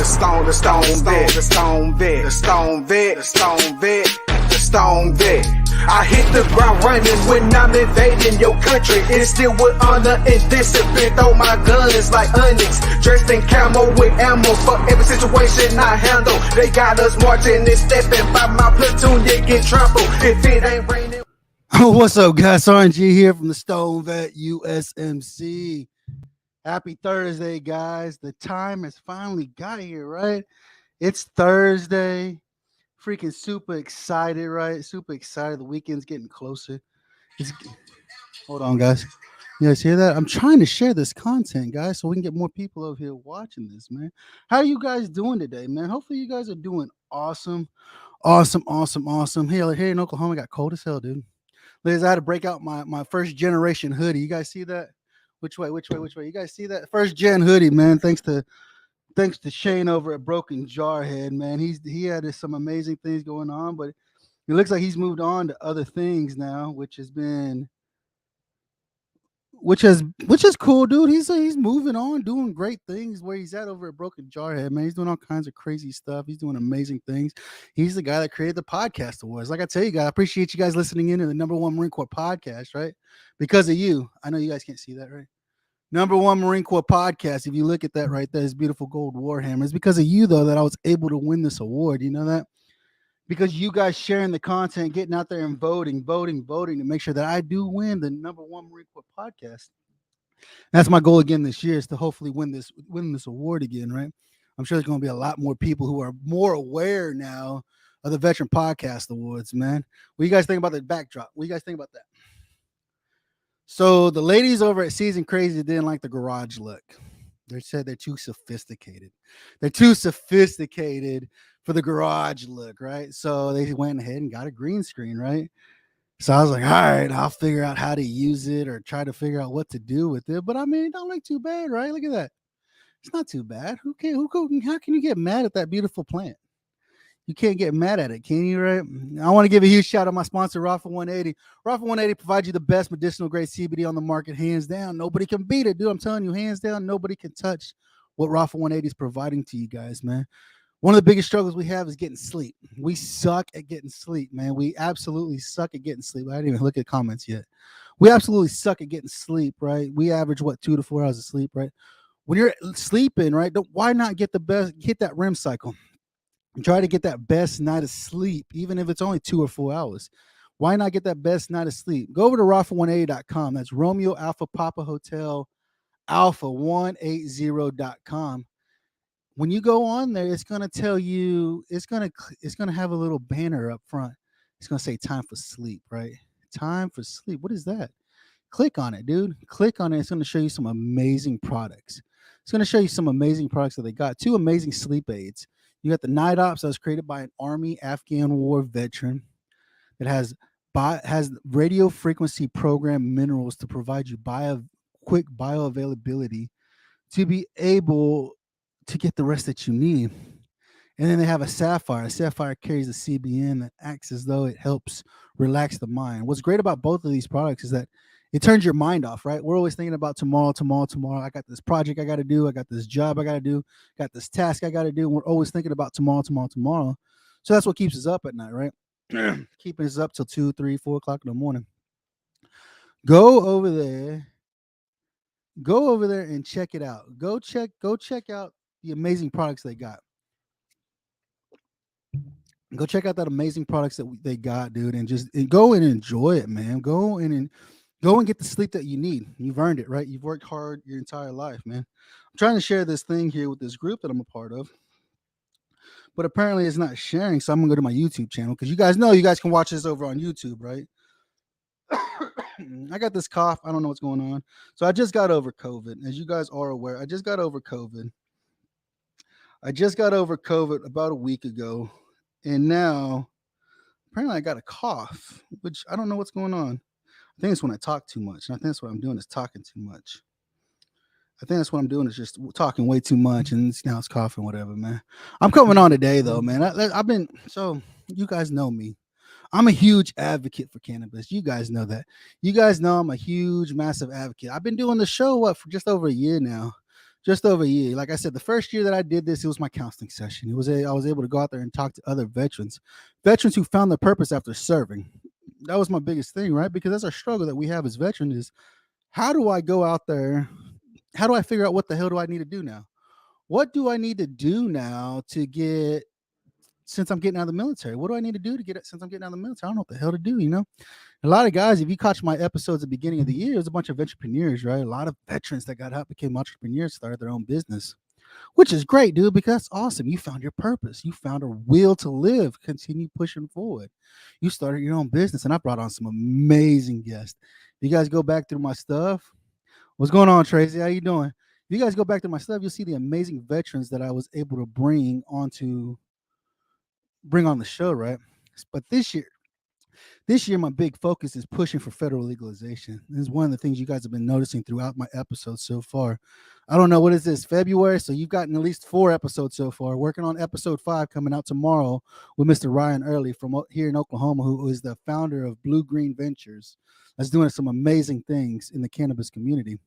the stone vet, the stone vet, the stone vet, the stone vet, the stone vet. I hit the ground running when I'm invading your country. Instill with honor and discipline. Throw my guns like onyx, dressed in camo with ammo for every situation I handle. They got us marching and stepping by my platoon. They get trampled if it ain't raining. What's up, guys? RNG here from the Stone Vet USMC. Happy Thursday, guys. The time has finally got here, right? It's Thursday. Freaking super excited, right? Super excited. The weekend's getting closer. Hold on, guys. You guys hear that? I'm trying to share this content, guys, so we can get more people over here watching this, man. How are you guys doing today, man? Hopefully you guys are doing awesome. Here in Oklahoma, it got cold as hell, dude. Liz, I had to break out my first generation hoodie. You guys see that? Which way? You guys see that? First gen hoodie, man. Thanks to Shane over at Broken Jarhead, man. He had some amazing things going on, but it looks like he's moved on to other things now, which is cool, dude. He's moving on, doing great things where he's at over at Broken Jarhead, man. He's doing all kinds of crazy stuff. He's doing amazing things. He's the guy that created the podcast awards. Like I tell you guys, I appreciate you guys listening in to the #1 Marine Corps podcast, right? Because of you. I know you guys can't see that, right? #1 Marine Corps podcast. If you look at that right there, this beautiful gold Warhammer. It's because of you, though, that I was able to win this award. You know that? Because you guys sharing the content, getting out there and voting to make sure that I do win the #1 Marine Corps podcast. That's my goal again this year, is to hopefully win this award again, right? I'm sure there's going to be a lot more people who are more aware now of the Veteran Podcast Awards, man. What do you guys think about the backdrop? What do you guys think about that? So the ladies over at Season Crazy didn't like the garage look. They said they're too sophisticated. They're too sophisticated for the garage look, right? So they went ahead and got a green screen, right? So I was like, all right, I'll figure out how to use it or try to figure out what to do with it. But I mean, it don't look too bad, right? Look at that. It's not too bad. How can you get mad at that beautiful plant? You can't get mad at it, can you, right? I want to give a huge shout out to my sponsor, Rafa 180. Rafa 180 provides you the best medicinal grade CBD on the market, hands down. Nobody can beat it, dude. I'm telling you, hands down, nobody can touch what Rafa 180 is providing to you guys, man. One of the biggest struggles we have is getting sleep. We suck at getting sleep, man. We absolutely suck at getting sleep. I didn't even look at comments yet. We absolutely suck at getting sleep, right? We average, 2 to 4 hours of sleep, right? When you're sleeping, right, why not get that REM cycle? Try to get that best night of sleep, even if it's only 2 or 4 hours. Why not get that best night of sleep? Go over to Rafa180.com. That's Romeo Alpha Papa Hotel Alpha 180.com. When you go on there, it's going to tell you, it's going to have a little banner up front. It's going to say time for sleep, right? Time for sleep. What is that? Click on it, dude. Click on it. It's going to show you some amazing products. It's going to show you some amazing products that they got. 2 amazing sleep aids. You got the Night Ops that was created by an Army Afghan War veteran. It has radio frequency program minerals to provide you quick bioavailability to be able to get the rest that you need. And then they have a Sapphire. A Sapphire carries a CBN that acts as though it helps relax the mind. What's great about both of these products is that it turns your mind off, right? We're always thinking about tomorrow. I got this project I got to do. I got this job I got to do. Got this task I got to do. And we're always thinking about tomorrow. So that's what keeps us up at night, right? Keeping us up till 2, 3, 4 o'clock in the morning. Go over there and check it out. Go check out the amazing products they got. Go check out that amazing products that they got, dude, and go and enjoy it, man. Go and get the sleep that you need. You've earned it, right? You've worked hard your entire life, man. I'm trying to share this thing here with this group that I'm a part of, but apparently it's not sharing, so I'm going to go to my YouTube channel because you guys know you guys can watch this over on YouTube, right? I got this cough. I don't know what's going on. So I just got over COVID. As you guys are aware, I just got over COVID. About a week ago, and now apparently I got a cough, which I don't know what's going on. I think it's when I talk too much. And I think that's what I'm doing is talking too much. I think that's what I'm doing is just talking way too much, and now it's coughing, whatever, man. I'm coming on today, though, man. So you guys know me. I'm a huge advocate for cannabis. You guys know that. You guys know I'm a huge, massive advocate. I've been doing the show, for just over a year now. Just over a year. Like I said, the first year that I did this, it was my counseling session. I was able to go out there and talk to other veterans who found their purpose after serving. That was my biggest thing, right? Because that's our struggle that we have as veterans is how do I go out there? How do I figure out what the hell do I need to do now? What do I need to do now to get since I'm getting out of the military? What do I need to do to get it since I'm getting out of the military? I don't know what the hell to do, you know? A lot of guys, if you catch my episodes at the beginning of the year, there's a bunch of entrepreneurs, right? A lot of veterans that got out, became entrepreneurs, started their own business, which is great, dude, because that's awesome. You found your purpose. You found a will to live, continue pushing forward. You started your own business, and I brought on some amazing guests. If you guys go back through my stuff, what's going on, Tracy? How you doing? If you guys go back to my stuff, you'll see the amazing veterans that I was able to bring on the show, right? But this year, my big focus is pushing for federal legalization. This is one of the things you guys have been noticing throughout my episodes so far. I don't know, what is this, February? So you've gotten at least 4 episodes so far. Working on episode 5 coming out tomorrow with Mr. Ryan Early from here in Oklahoma, who is the founder of Blue Green Ventures. That's doing some amazing things in the cannabis community.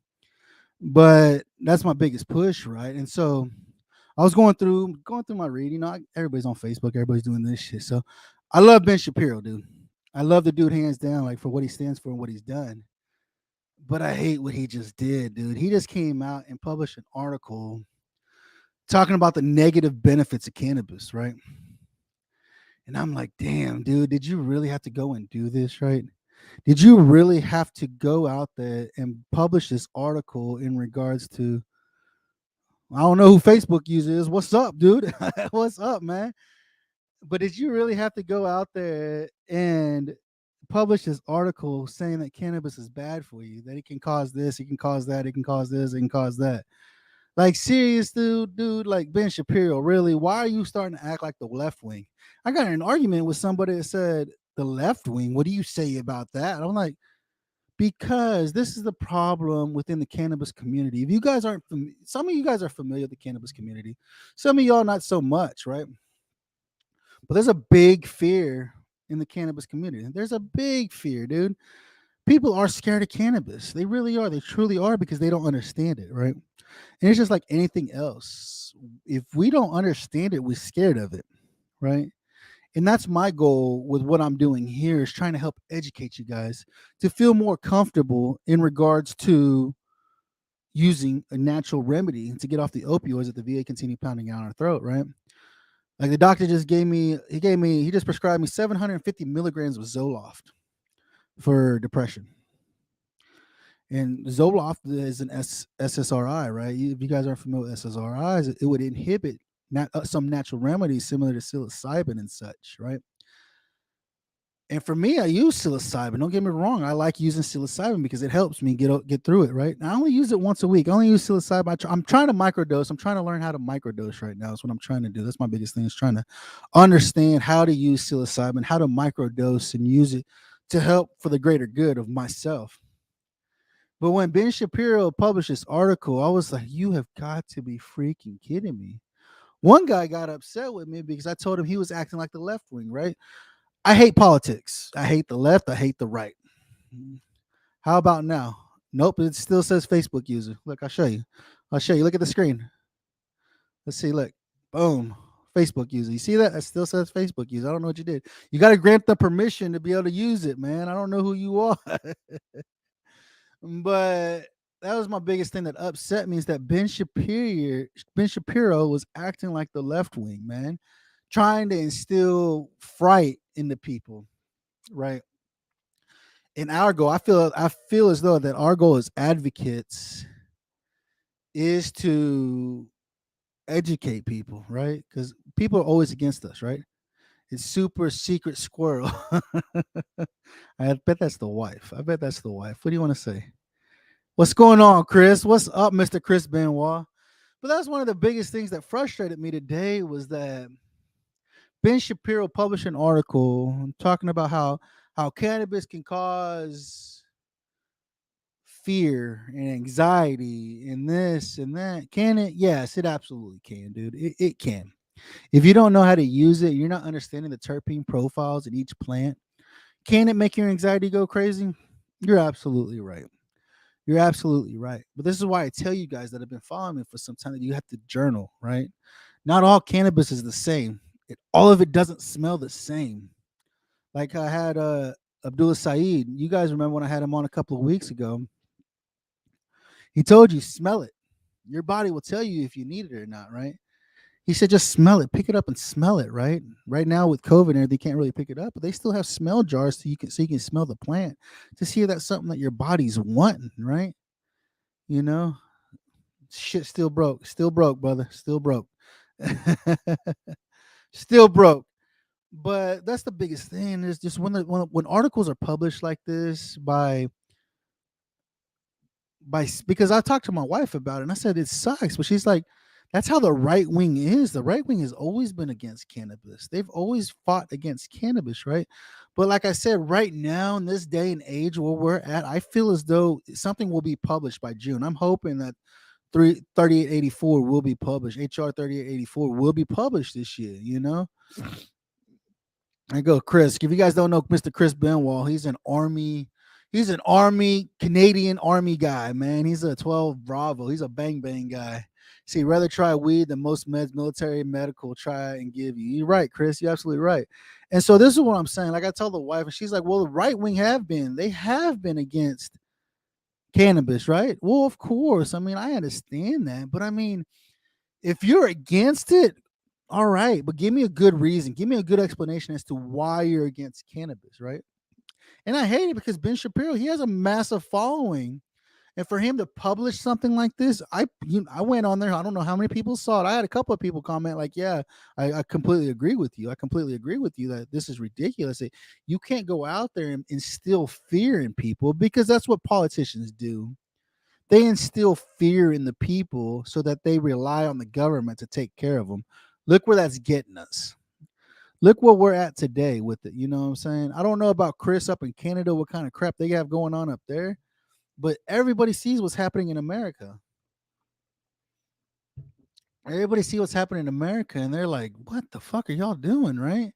But that's my biggest push, right? And so I was going through my read. You know, everybody's on Facebook, everybody's doing this shit. So I love Ben Shapiro, dude. I love the dude hands down, like for what he stands for and what he's done. But I hate what he just did, dude. He just came out and published an article talking about the negative benefits of cannabis, right? And I'm like, damn, dude, did you really have to go and do this, right? Did you really have to go out there and publish this article in regards to, I don't know who Facebook user is. What's up, dude? What's up, man? But did you really have to go out there and publish this article saying that cannabis is bad for you, that it can cause this, it can cause that, it can cause this, it can cause that? Like, serious, dude, like Ben Shapiro, really? Why are you starting to act like the left wing? I got in an argument with somebody that said, the left wing, what do you say about that? I'm like, because this is the problem within the cannabis community. If you guys aren't, some of you guys are familiar with the cannabis community, some of y'all not so much, right? But there's a big fear in the cannabis community. There's a big fear, dude. People are scared of cannabis. They really are. They truly are, because they don't understand it, right? And it's just like anything else. If we don't understand it, we're scared of it, right? And that's my goal with what I'm doing here, is trying to help educate you guys to feel more comfortable in regards to using a natural remedy to get off the opioids that the VA continue pounding down our throat, right? Like the doctor just he just prescribed me 750 milligrams of Zoloft for depression. And Zoloft is an SSRI, right? If you guys aren't familiar with SSRIs, it would inhibit some natural remedies similar to psilocybin and such, right? And for me, I use psilocybin. Don't get me wrong. I like using psilocybin because it helps me get through it, right? I only use it once a week. I only use psilocybin. I'm trying to microdose. I'm trying to learn how to microdose right now. That's what I'm trying to do. That's my biggest thing, is trying to understand how to use psilocybin, how to microdose and use it to help for the greater good of myself. But when Ben Shapiro published this article, I was like, you have got to be freaking kidding me. One guy got upset with me because I told him he was acting like the left wing, right? I hate politics. I hate the left. I hate the right. How about now? Nope, it still says Facebook user. Look, I'll show you. Look at the screen. Let's see. Look, boom, Facebook user. You see that? It still says Facebook user. I don't know what you did. You got to grant the permission to be able to use it, man. I don't know who you are. But that was my biggest thing that upset me, is that Ben Shapiro was acting like the left wing, man, trying to instill fright in the people, right? And our goal, I feel as though that our goal as advocates is to educate people, right? Because people are always against us, right? It's super secret squirrel. I bet that's the wife. What do you want to say? What's going on, Chris? What's up, Mr. Chris Benoit? But that's one of the biggest things that frustrated me today, was that Ben Shapiro published an article talking about how cannabis can cause fear and anxiety and this and that. Can it? Yes, it absolutely can, dude. It can. If you don't know how to use it, you're not understanding the terpene profiles in each plant. Can it make your anxiety go crazy? You're absolutely right. You're absolutely right. But this is why I tell you guys that have been following me for some time that you have to journal, right? Not all cannabis is the same. All of it doesn't smell the same. Like I had Abdullah Saeed. You guys remember when I had him on a couple of weeks ago? He told you smell it. Your body will tell you if you need it or not, right? He said just smell it, pick it up and smell it, right? Right now with COVID and they can't really pick it up, but they still have smell jars so you can smell the plant to see if that's something that your body's wanting, right? You know, shit still broke, brother, still broke, still broke. But that's the biggest thing is just when articles are published like this because I talked to my wife about it and I said it sucks, but she's like, that's how the right wing is. The right wing has always been against cannabis. They've always fought against cannabis, right? But like I said, right now in this day and age where we're at, I feel as though something will be published by June. I'm hoping that 3884 will be published. HR 3884 will be published this year, you know? I go, Chris. If you guys don't know Mr. Chris Benwall, he's an army, Canadian army guy, man. He's a 12 Bravo. He's a bang bang guy. See, rather try weed than most meds, military, medical try and give you. You're right, Chris. You're absolutely right. And so this is what I'm saying. Like I tell the wife, and she's like, well, the right wing they have been against cannabis, right? Well, of course. I mean, I understand that. But I mean, if you're against it, all right, but give me a good reason. Give me a good explanation as to why you're against cannabis, right? And I hate it because Ben Shapiro, he has a massive following. And for him to publish something like this, I went on there. I don't know how many people saw it. I had a couple of people comment like, "Yeah, I completely agree with you. I completely agree with you that this is ridiculous. You can't go out there and instill fear in people because that's what politicians do. They instill fear in the people so that they rely on the government to take care of them. Look where that's getting us. Look where we're at today with it. You know what I'm saying? I don't know about Chris up in Canada, what kind of crap they have going on up there, but everybody sees what's happening in America. Everybody see what's happening in America, and they're like, "What the fuck are y'all doing?" Right?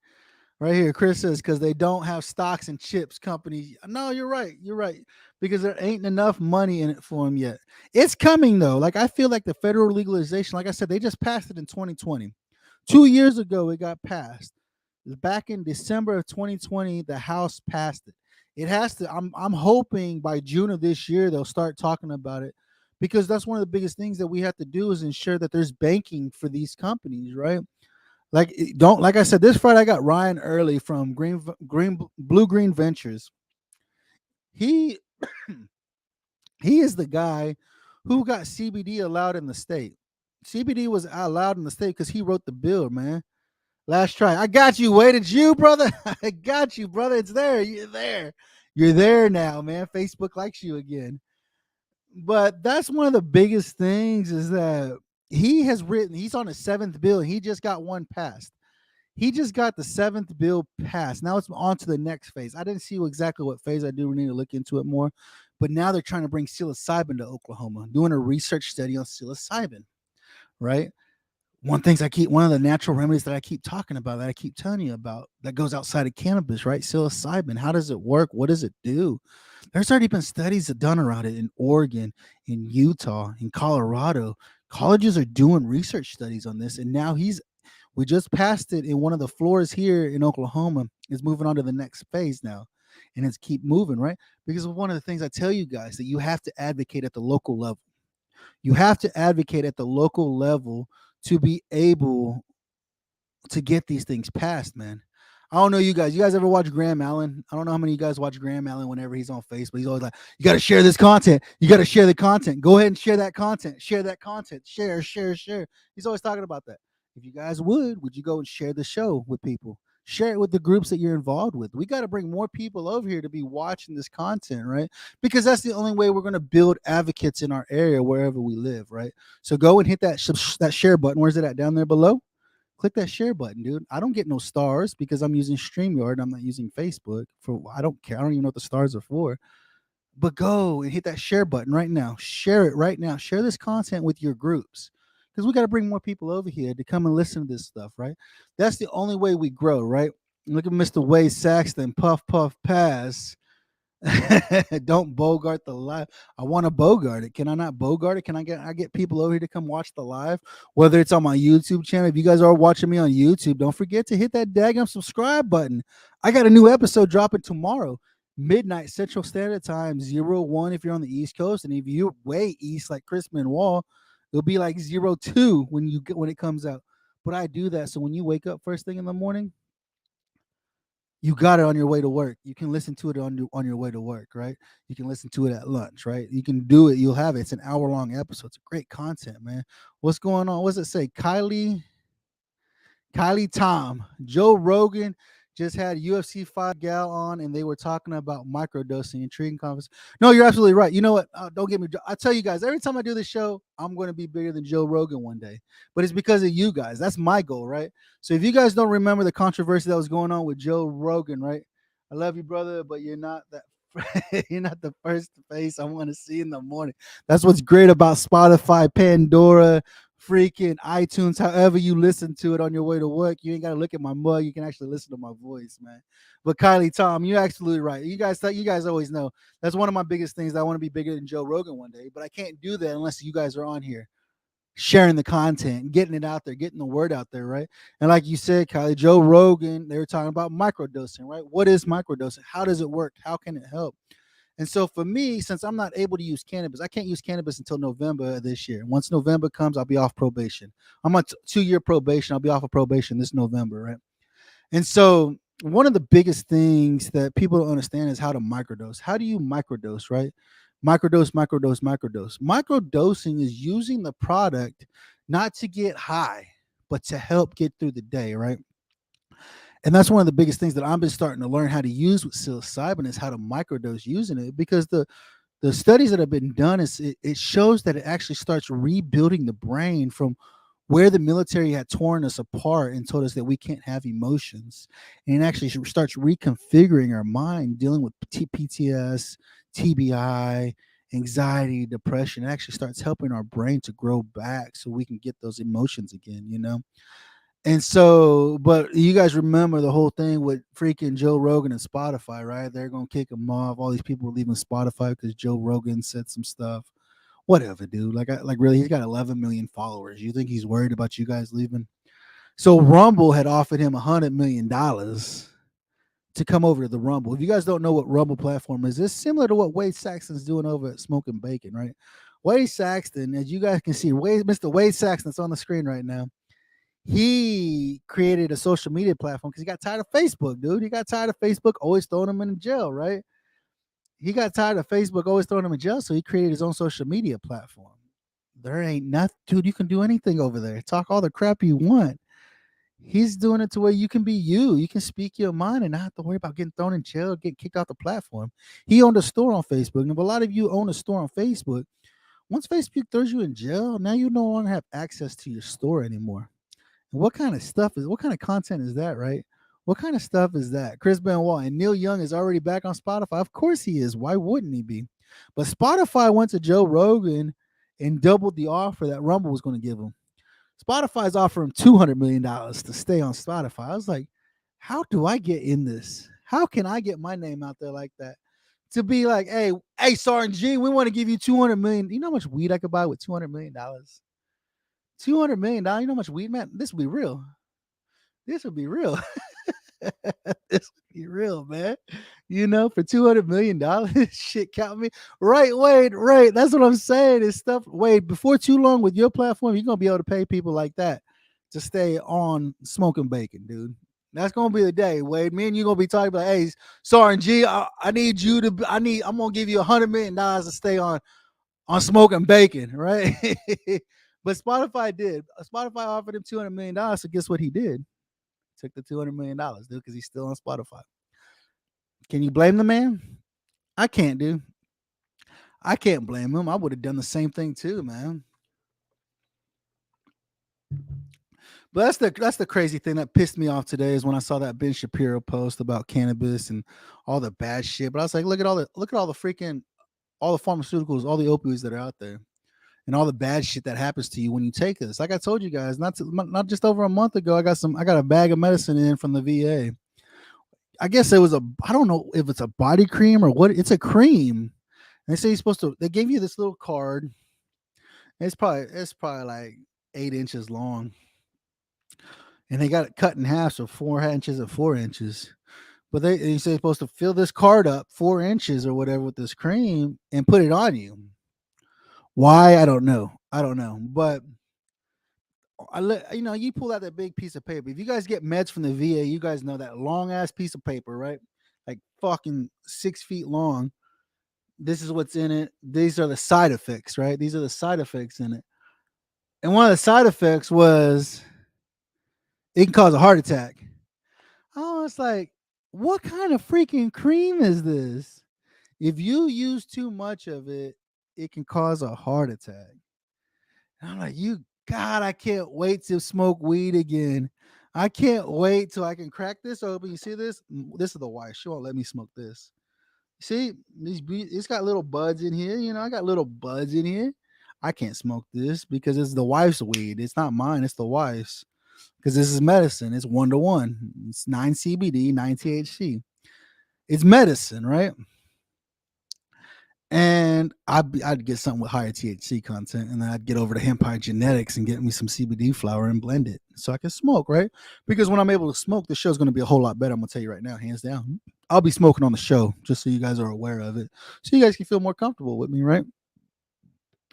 Right here, Chris says because they don't have stocks and chips companies. No, you're right. You're right because there ain't enough money in it for them yet. It's coming though. Like I feel like the federal legalization, like I said, they just passed it in 2020. 2 years ago, it got passed. Back in December of 2020, the House passed it. It has to. I'm hoping by June of this year they'll start talking about it because that's one of the biggest things that we have to do is ensure that there's banking for these companies, right? Like don't like I said this Friday I got Ryan Early from Blue Green Ventures. He he is the guy who got CBD allowed in the state. CBD was allowed in the state because he wrote the bill, man. Last try. I got you. Waited you, brother. I got you, brother. It's there. You're there. You're there now, man. Facebook likes you again. But that's one of the biggest things is that he's on his seventh bill. He just got one passed. He just got the seventh bill passed. Now it's on to the next phase. I didn't see exactly what phase. I do need to look into it more. But now they're trying to bring psilocybin to Oklahoma, doing a research study on psilocybin, right? One of the natural remedies that I keep talking about, that I keep telling you about, that goes outside of cannabis, right? Psilocybin. How does it work? What does it do? There's already been studies done around it in Oregon, in Utah, in Colorado. Colleges are doing research studies on this, and now we just passed it in one of the floors here in Oklahoma. Is moving on to the next phase now, and it's keep moving, right? Because one of the things I tell you guys that you have to advocate at the local level. You have to advocate at the local level to be able to get these things passed, man. I don't know you guys. You guys ever watch Graham Allen? I don't know how many of you guys watch Graham Allen whenever he's on Facebook. He's always like, you got to share this content. You got to share the content. Go ahead and share that content. Share that content. Share, share, share. He's always talking about that. If you guys would you go and share the show with people? Share it with the groups that you're involved with. We got to bring more people over here to be watching this content, right? Because that's the only way we're going to build advocates in our area wherever we live, right? So go and hit that share button. Where's it at? Down there below? Click that share button, dude. I don't get no stars because I'm using StreamYard. I'm not using Facebook. I don't care. I don't even know what the stars are for. But go and hit that share button right now. Share it right now. Share this content with your groups because we got to bring more people over here to come and listen to this stuff, right? That's the only way we grow, right? Look at Mr. Wade Saxton, Puff Puff Pass. Don't bogart the live. I want to bogart it. Can I not bogart it? Can I get people over here to come watch the live? Whether it's on my YouTube channel. If you guys are watching me on YouTube, don't forget to hit that daggum subscribe button. I got a new episode dropping tomorrow, midnight Central Standard Time, 01 if you're on the East Coast, and if you're way east like Chris Wall, it'll be like 02 when it comes out. But I do that so when you wake up first thing in the morning, you got it on your way to work. You can listen to it on your way to work, right? You can listen to it at lunch, right? You can do it. You'll have it. It's an hour-long episode. It's great content, man. What's going on? What does it say? Kylie Tom, Joe Rogan just had UFC fight gal on, and they were talking about microdosing. Intriguing conference. No, you're absolutely right. You know what? Don't get me. I tell you guys, every time I do this show, I'm going to be bigger than Joe Rogan one day. But it's because of you guys. That's my goal, right? So if you guys don't remember the controversy that was going on with Joe Rogan, right? I love you, brother, but you're not that. You're not the first face I want to see in the morning. That's what's great about Spotify, Pandora, freaking iTunes, however you listen to it on your way to work. You ain't got to look at my mug. You can actually listen to my voice, man. But Kylie, Tom, you're absolutely right. You guys always know that's one of my biggest things. I want to be bigger than Joe Rogan one day, but I can't do that unless you guys are on here sharing the content, getting it out there, getting the word out there, right? And like you said, Kylie, Joe Rogan, they were talking about microdosing, right? What is microdosing? How does it work? How can it help? And so for me, since I'm not able to use cannabis, I can't use cannabis until November of this year. Once November comes, I'll be off probation. I'm on 2-year probation. I'll be off of probation this November, right? And so one of the biggest things that people don't understand is how to microdose. How do you microdose, right? Microdose, microdose, microdose. Microdosing is using the product not to get high, but to help get through the day, right? And that's one of the biggest things that I've been starting to learn how to use with psilocybin is how to microdose using it, because the studies that have been done is it shows that it actually starts rebuilding the brain from where the military had torn us apart and told us that we can't have emotions, and it actually starts reconfiguring our mind, dealing with PTS, TBI, anxiety, depression. It actually starts helping our brain to grow back so we can get those emotions again, and so, but you guys remember the whole thing with freaking Joe Rogan and Spotify, right? They're gonna kick him off. All these people were leaving Spotify because Joe Rogan said some stuff. Whatever, dude. Like really, he's got 11 million followers. You think he's worried about you guys leaving? So Rumble had offered him $100 million to come over to the Rumble. If you guys don't know what Rumble platform is, it's similar to what Wade Saxton's doing over at Smoking Bacon, right? Wade Saxton, as you guys can see, Mr. Wade Saxton that's on the screen right now, he created a social media platform because he got tired of Facebook, dude. He got tired of Facebook always throwing him in jail, right? He got tired of Facebook always throwing him in jail, so he created his own social media platform. There ain't nothing, dude. You can do anything over there. Talk all the crap you want. He's doing it to where you can be you. You can speak your mind and not have to worry about getting thrown in jail, getting kicked off the platform. He owned a store on Facebook. And if a lot of you own a store on Facebook, once Facebook throws you in jail, now you no longer have access to your store anymore. What kind of stuff is what kind of content is that, right? What kind of stuff is that? Chris Benoit and Neil Young is already back on Spotify. Of course he is. Why wouldn't he be? But Spotify went to Joe Rogan and doubled the offer that Rumble was going to give him. Spotify's offering $200 million to stay on Spotify. I was like, how do I get in this? How can I get my name out there like that? To be like, hey, Sergeant G, we want to give you $200 million. You know how much weed I could buy with $200 million? $200 million. You know how much weed, man? This would be real. This would be real. This would be real, man. For $200 million, shit, count me. Right, Wade, right. That's what I'm saying. Is stuff, Wade, before too long with your platform, you're gonna be able to pay people like that to stay on Smoking Bacon, dude. That's gonna be the day, Wade. Me and you gonna be talking about, hey, Sergeant G, I need you to I'm gonna give you $100 million to stay on Smoking Bacon, right? But Spotify did. Spotify offered him $200 million. So guess what he did? Took the $200 million, dude, because he's still on Spotify. Can you blame the man? I can't, dude. I can't blame him. I would have done the same thing too, man. But that's the crazy thing that pissed me off today is when I saw that Ben Shapiro post about cannabis and all the bad shit. But I was like, look at all the freaking all the pharmaceuticals, all the opioids that are out there, and all the bad shit that happens to you when you take this. Like I told you guys, not just over a month ago, I got a bag of medicine in from the VA. I guess it was a, I don't know if it's a body cream or what. It's a cream. And they say you're supposed to. They gave you this little card. It's probably like 8 inches long, and they got it cut in half, so 4 inches and 4 inches. But they say you're supposed to fill this card up 4 inches or whatever with this cream and put it on you. Why? I don't know. I don't know. But you pull out that big piece of paper. If you guys get meds from the VA, you guys know that long ass piece of paper, right? Like fucking 6 feet long. This is what's in it. These are the side effects, right? These are the side effects in it. And one of the side effects was it can cause a heart attack. Oh, it's like, what kind of freaking cream is this? If you use too much of it, it can cause a heart attack. And I'm like, God, I can't wait to smoke weed again. I can't wait till I can crack this open. You see this? This is the wife. She won't let me smoke this. See, it's got little buds in here. I got little buds in here. I can't smoke this because it's the wife's weed. It's not mine. It's the wife's. Because this is medicine. It's 1-to-1. It's 9 CBD, 9 THC. It's medicine, right? And I'd get something with higher THC content, and then I'd get over to Hemp High Genetics and get me some CBD flower and blend it so I can smoke, right? Because when I'm able to smoke, the show's going to be a whole lot better. I'm going to tell you right now, hands down. I'll be smoking on the show just so you guys are aware of it, so you guys can feel more comfortable with me, right?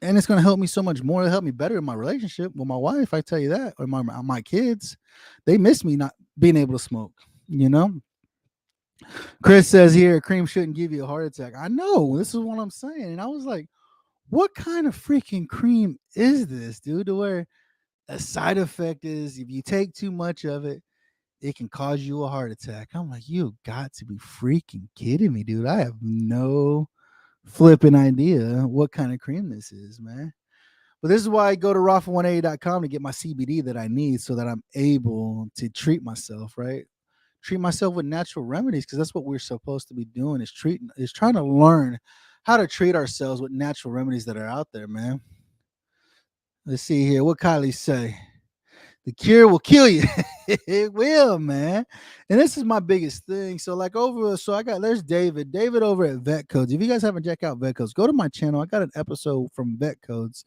And it's going to help me so much more. It'll help me better in my relationship with my wife, I tell you that, or my kids. They miss me not being able to smoke, Chris says here, cream shouldn't give you a heart attack. I know. This is what I'm saying. And I was like, what kind of freaking cream is this, dude? To where a side effect is if you take too much of it, it can cause you a heart attack. I'm like, you got to be freaking kidding me, dude. I have no flipping idea what kind of cream this is, man. But this is why I go to rafa180.com to get my CBD that I need so that I'm able to treat myself, right? Treat myself with natural remedies, because that's what we're supposed to be doing, is trying to learn how to treat ourselves with natural remedies that are out there, man. Let's see here. What Kylie say? The cure will kill you. It will, man. And this is my biggest thing. So there's David over at Vet Codes. If you guys haven't checked out Vet Codes, go to my channel. I got an episode from Vet Codes.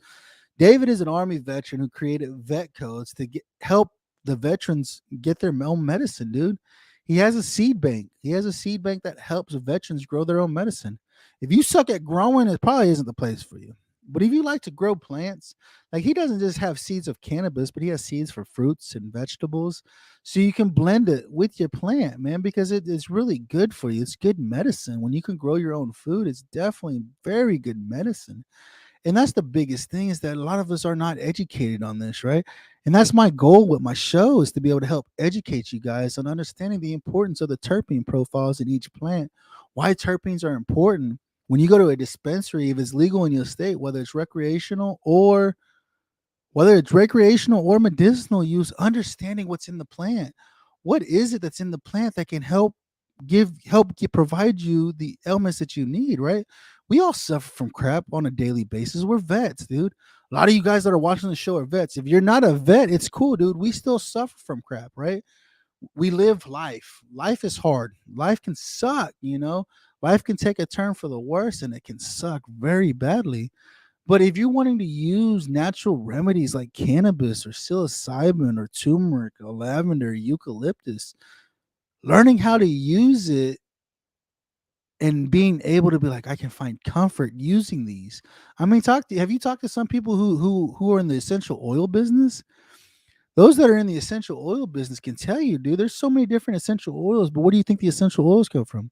David is an Army veteran who created Vet Codes to help the veterans get their own medicine, dude. He has a seed bank. He has a seed bank that helps veterans grow their own medicine. If you suck at growing, it probably isn't the place for you. But if you like to grow plants, like he doesn't just have seeds of cannabis, but he has seeds for fruits and vegetables. So you can blend it with your plant, man, because it's really good for you. It's good medicine. When you can grow your own food, it's definitely very good medicine. And that's the biggest thing, is that a lot of us are not educated on this, right? And that's my goal with my show, is to be able to help educate you guys on understanding the importance of the terpene profiles in each plant, why terpenes are important. When you go to a dispensary, if it's legal in your state, whether it's recreational or medicinal use, understanding what's in the plant. What is it that's in the plant that can provide you the elements that you need, right? We all suffer from crap on a daily basis. We're vets, dude. A lot of you guys that are watching the show are vets. If you're not a vet, it's cool, dude. We still suffer from crap, right? We live life. Life is hard. Life can suck, Life can take a turn for the worse, and it can suck very badly. But if you're wanting to use natural remedies like cannabis or psilocybin or turmeric or lavender, eucalyptus, learning how to use it and being able to be like, I can find comfort using these. I mean, have you talked to some people who are in the essential oil business? Those that are in the essential oil business can tell you, dude, there's so many different essential oils, but what do you think the essential oils come from?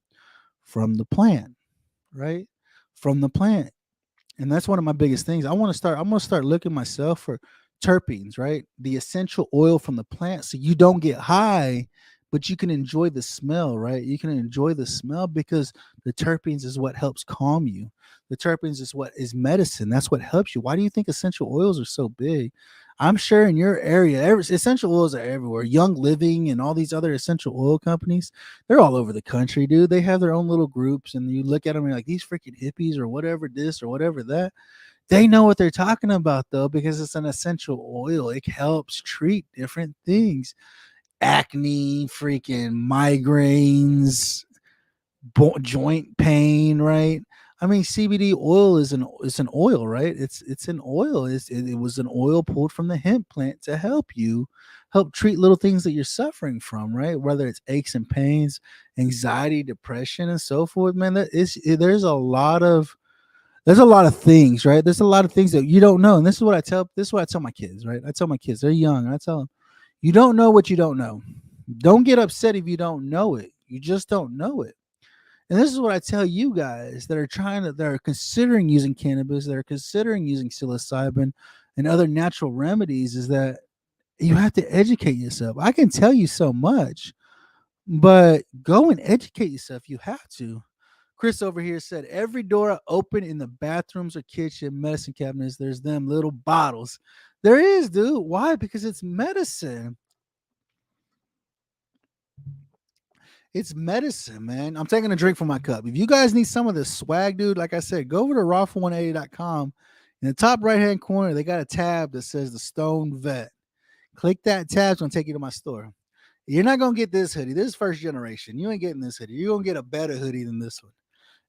From the plant, right? From the plant. And that's one of my biggest things. I'm going to start looking myself for terpenes, right? The essential oil from the plant, so you don't get high, but you can enjoy the smell, right? You can enjoy the smell because the terpenes is what helps calm you. The terpenes is what is medicine. That's what helps you. Why do you think essential oils are so big? I'm sure in your area, essential oils are everywhere. Young Living and all these other essential oil companies, they're all over the country, dude. They have their own little groups, and you look at them and you're like, these freaking hippies or whatever this or whatever that. They know what they're talking about, though, because it's an essential oil. It helps treat different things. acne, freaking migraines, joint pain, right? I mean, CBD oil is an oil, right? It's an oil. It was an oil pulled from the hemp plant to help treat little things that you're suffering from, right? Whether it's aches and pains, anxiety, depression, and so forth. Man, there's a lot of things, right? There's a lot of things that you don't know, and this is what I tell my kids, right? I tell my kids, they're young, and I tell them, you don't know what you don't know. Don't get upset if you don't know it. You just don't know it. And this is what I tell you guys that are considering using cannabis, that are considering using psilocybin and other natural remedies, is that you have to educate yourself. I can tell you so much, but go and educate yourself. You have to. Chris over here said every door open in the bathrooms or kitchen medicine cabinets, there's them little bottles. There is, dude. Why? Because it's medicine. It's medicine, man. I'm taking a drink from my cup. If you guys need some of this swag, dude, like I said, go over to raw180.com. In the top right hand corner, they got a tab that says the Stone Vet. Click that tab, it's gonna take you to my store. You're not gonna get this hoodie. This is first generation. You ain't getting this hoodie. You're gonna get a better hoodie than this one.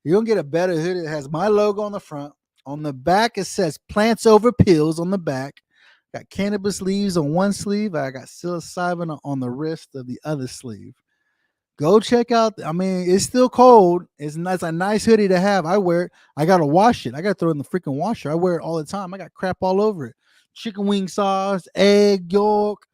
You're gonna get a better hoodie that has my logo on the front. On the back, it says plants over pills on the back. Got cannabis leaves on one sleeve. I got psilocybin on the wrist of the other sleeve. Go check out. I mean, it's still cold. It's a nice hoodie to have. I wear it. I gotta wash it. I gotta throw it in the freaking washer. I wear it all the time. I got crap all over it. Chicken wing sauce, egg yolk,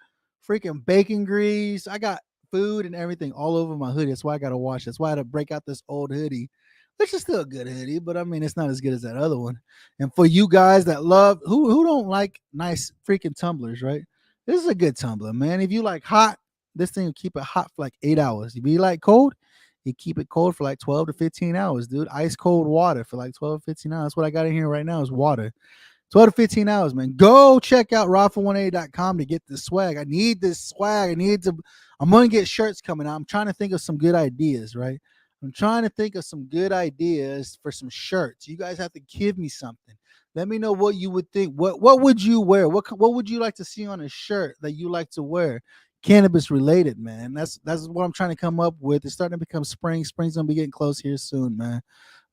freaking bacon grease. I got food and everything all over my hoodie. That's why I gotta wash it. That's why I had to break out this old hoodie, which is still a good hoodie, but I mean, it's not as good as that other one. And for you guys that love who don't like nice freaking tumblers, right? This is a good tumbler, man. If you like hot, this thing will keep it hot for like 8 hours. If you like cold, you keep it cold for like 12 to 15 hours, dude. Ice cold water for like 12 to 15 hours. That's what I got in here right now is water. 12 to 15 hours, man. Go check out raw180.com to get this swag. I need this swag. I'm going to get shirts coming out. I'm trying to think of some good ideas, right? I'm trying to think of some good ideas for some shirts. You guys have to give me something. Let me know what you would think. What would you wear? What would you like to see on a shirt that you like to wear? Cannabis related, man. That's what I'm trying to come up with. It's starting to become spring. Spring's gonna be getting close here soon, man.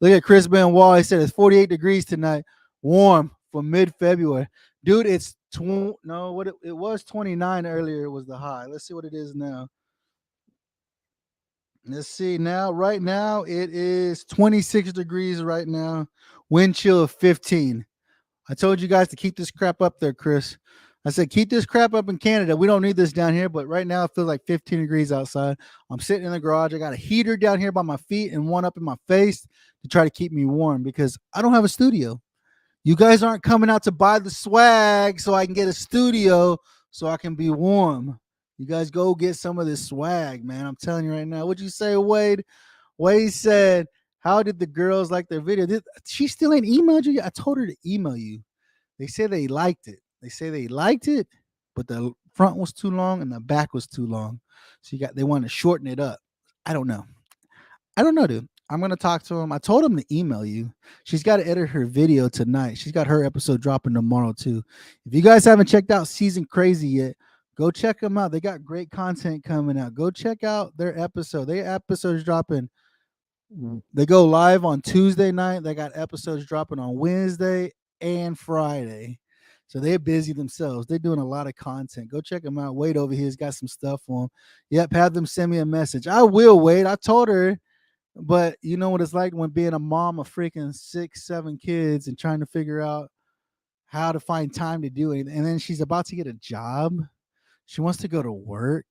Look at Chris Benoit. He said it's 48 degrees tonight, warm for mid-February. Dude, it's no, what it was 29 earlier. It was the high. Let's see what it is now. Let's see now. Right now, it is 26 degrees right now. Wind chill of 15. I told you guys to keep this crap up there, Chris. I said, keep this crap up in Canada. We don't need this down here, but right now it feels like 15 degrees outside. I'm sitting in the garage. I got a heater down here by my feet and one up in my face to try to keep me warm because I don't have a studio. You guys aren't coming out to buy the swag so I can get a studio so I can be warm. You guys go get some of this swag, man. I'm telling you right now. What'd you say, Wade? Wade said, how did the girls like their video? She still ain't emailed you? I told her to email you. They say they liked it. But the front was too long and the back was too long. So they want to shorten it up. I don't know. Dude. I'm gonna talk to him. I told him to email you. She's got to edit her video tonight. She's got her episode dropping tomorrow too. If you guys haven't checked out Season Crazy yet, go check them out. They got great content coming out. Go check out their episode. Their episodes dropping. They go live on Tuesday night. They got episodes dropping on Wednesday and Friday. So they're busy themselves. They're doing a lot of content. Go check them out. Wade over here's got some stuff for them. Yep, have them send me a message. I will, Wade. I told her. But you know what it's like when being a mom of freaking 6, 7 kids and trying to figure out how to find time to do it. And then she's about to get a job. She wants to go to work.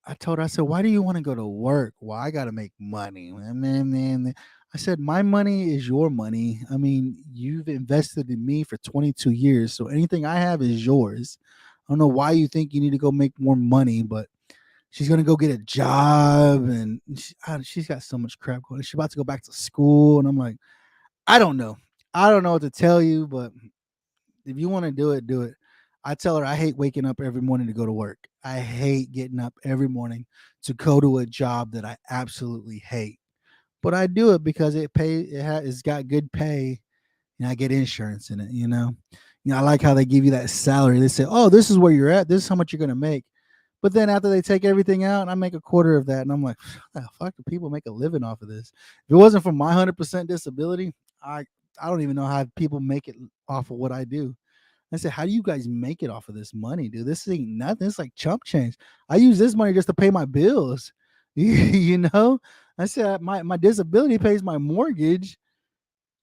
I told her, I said, why do you want to go to work? Well, I got to make money. Man. I said, my money is your money. I mean, you've invested in me for 22 years. So anything I have is yours. I don't know why you think you need to go make more money, but she's going to go get a job, and she's got so much crap going on. She's about to go back to school, and I'm like, I don't know. I don't know what to tell you, but if you want to do it, do it. I tell her I hate waking up every morning to go to work. I hate getting up every morning to go to a job that I absolutely hate. But I do it because it's got good pay, and I get insurance in it, I like how they give you that salary. They say, oh, this is where you're at. This is how much you're going to make. But then after they take everything out, I make a quarter of that, and I'm like, how the fuck do people make a living off of this? If it wasn't for my 100% disability, I I don't even know how people make it off of what I do. I said, how do you guys make it off of this money, dude? This ain't nothing. It's like chump change. I use this money just to pay my bills. You know? I said my disability pays my mortgage,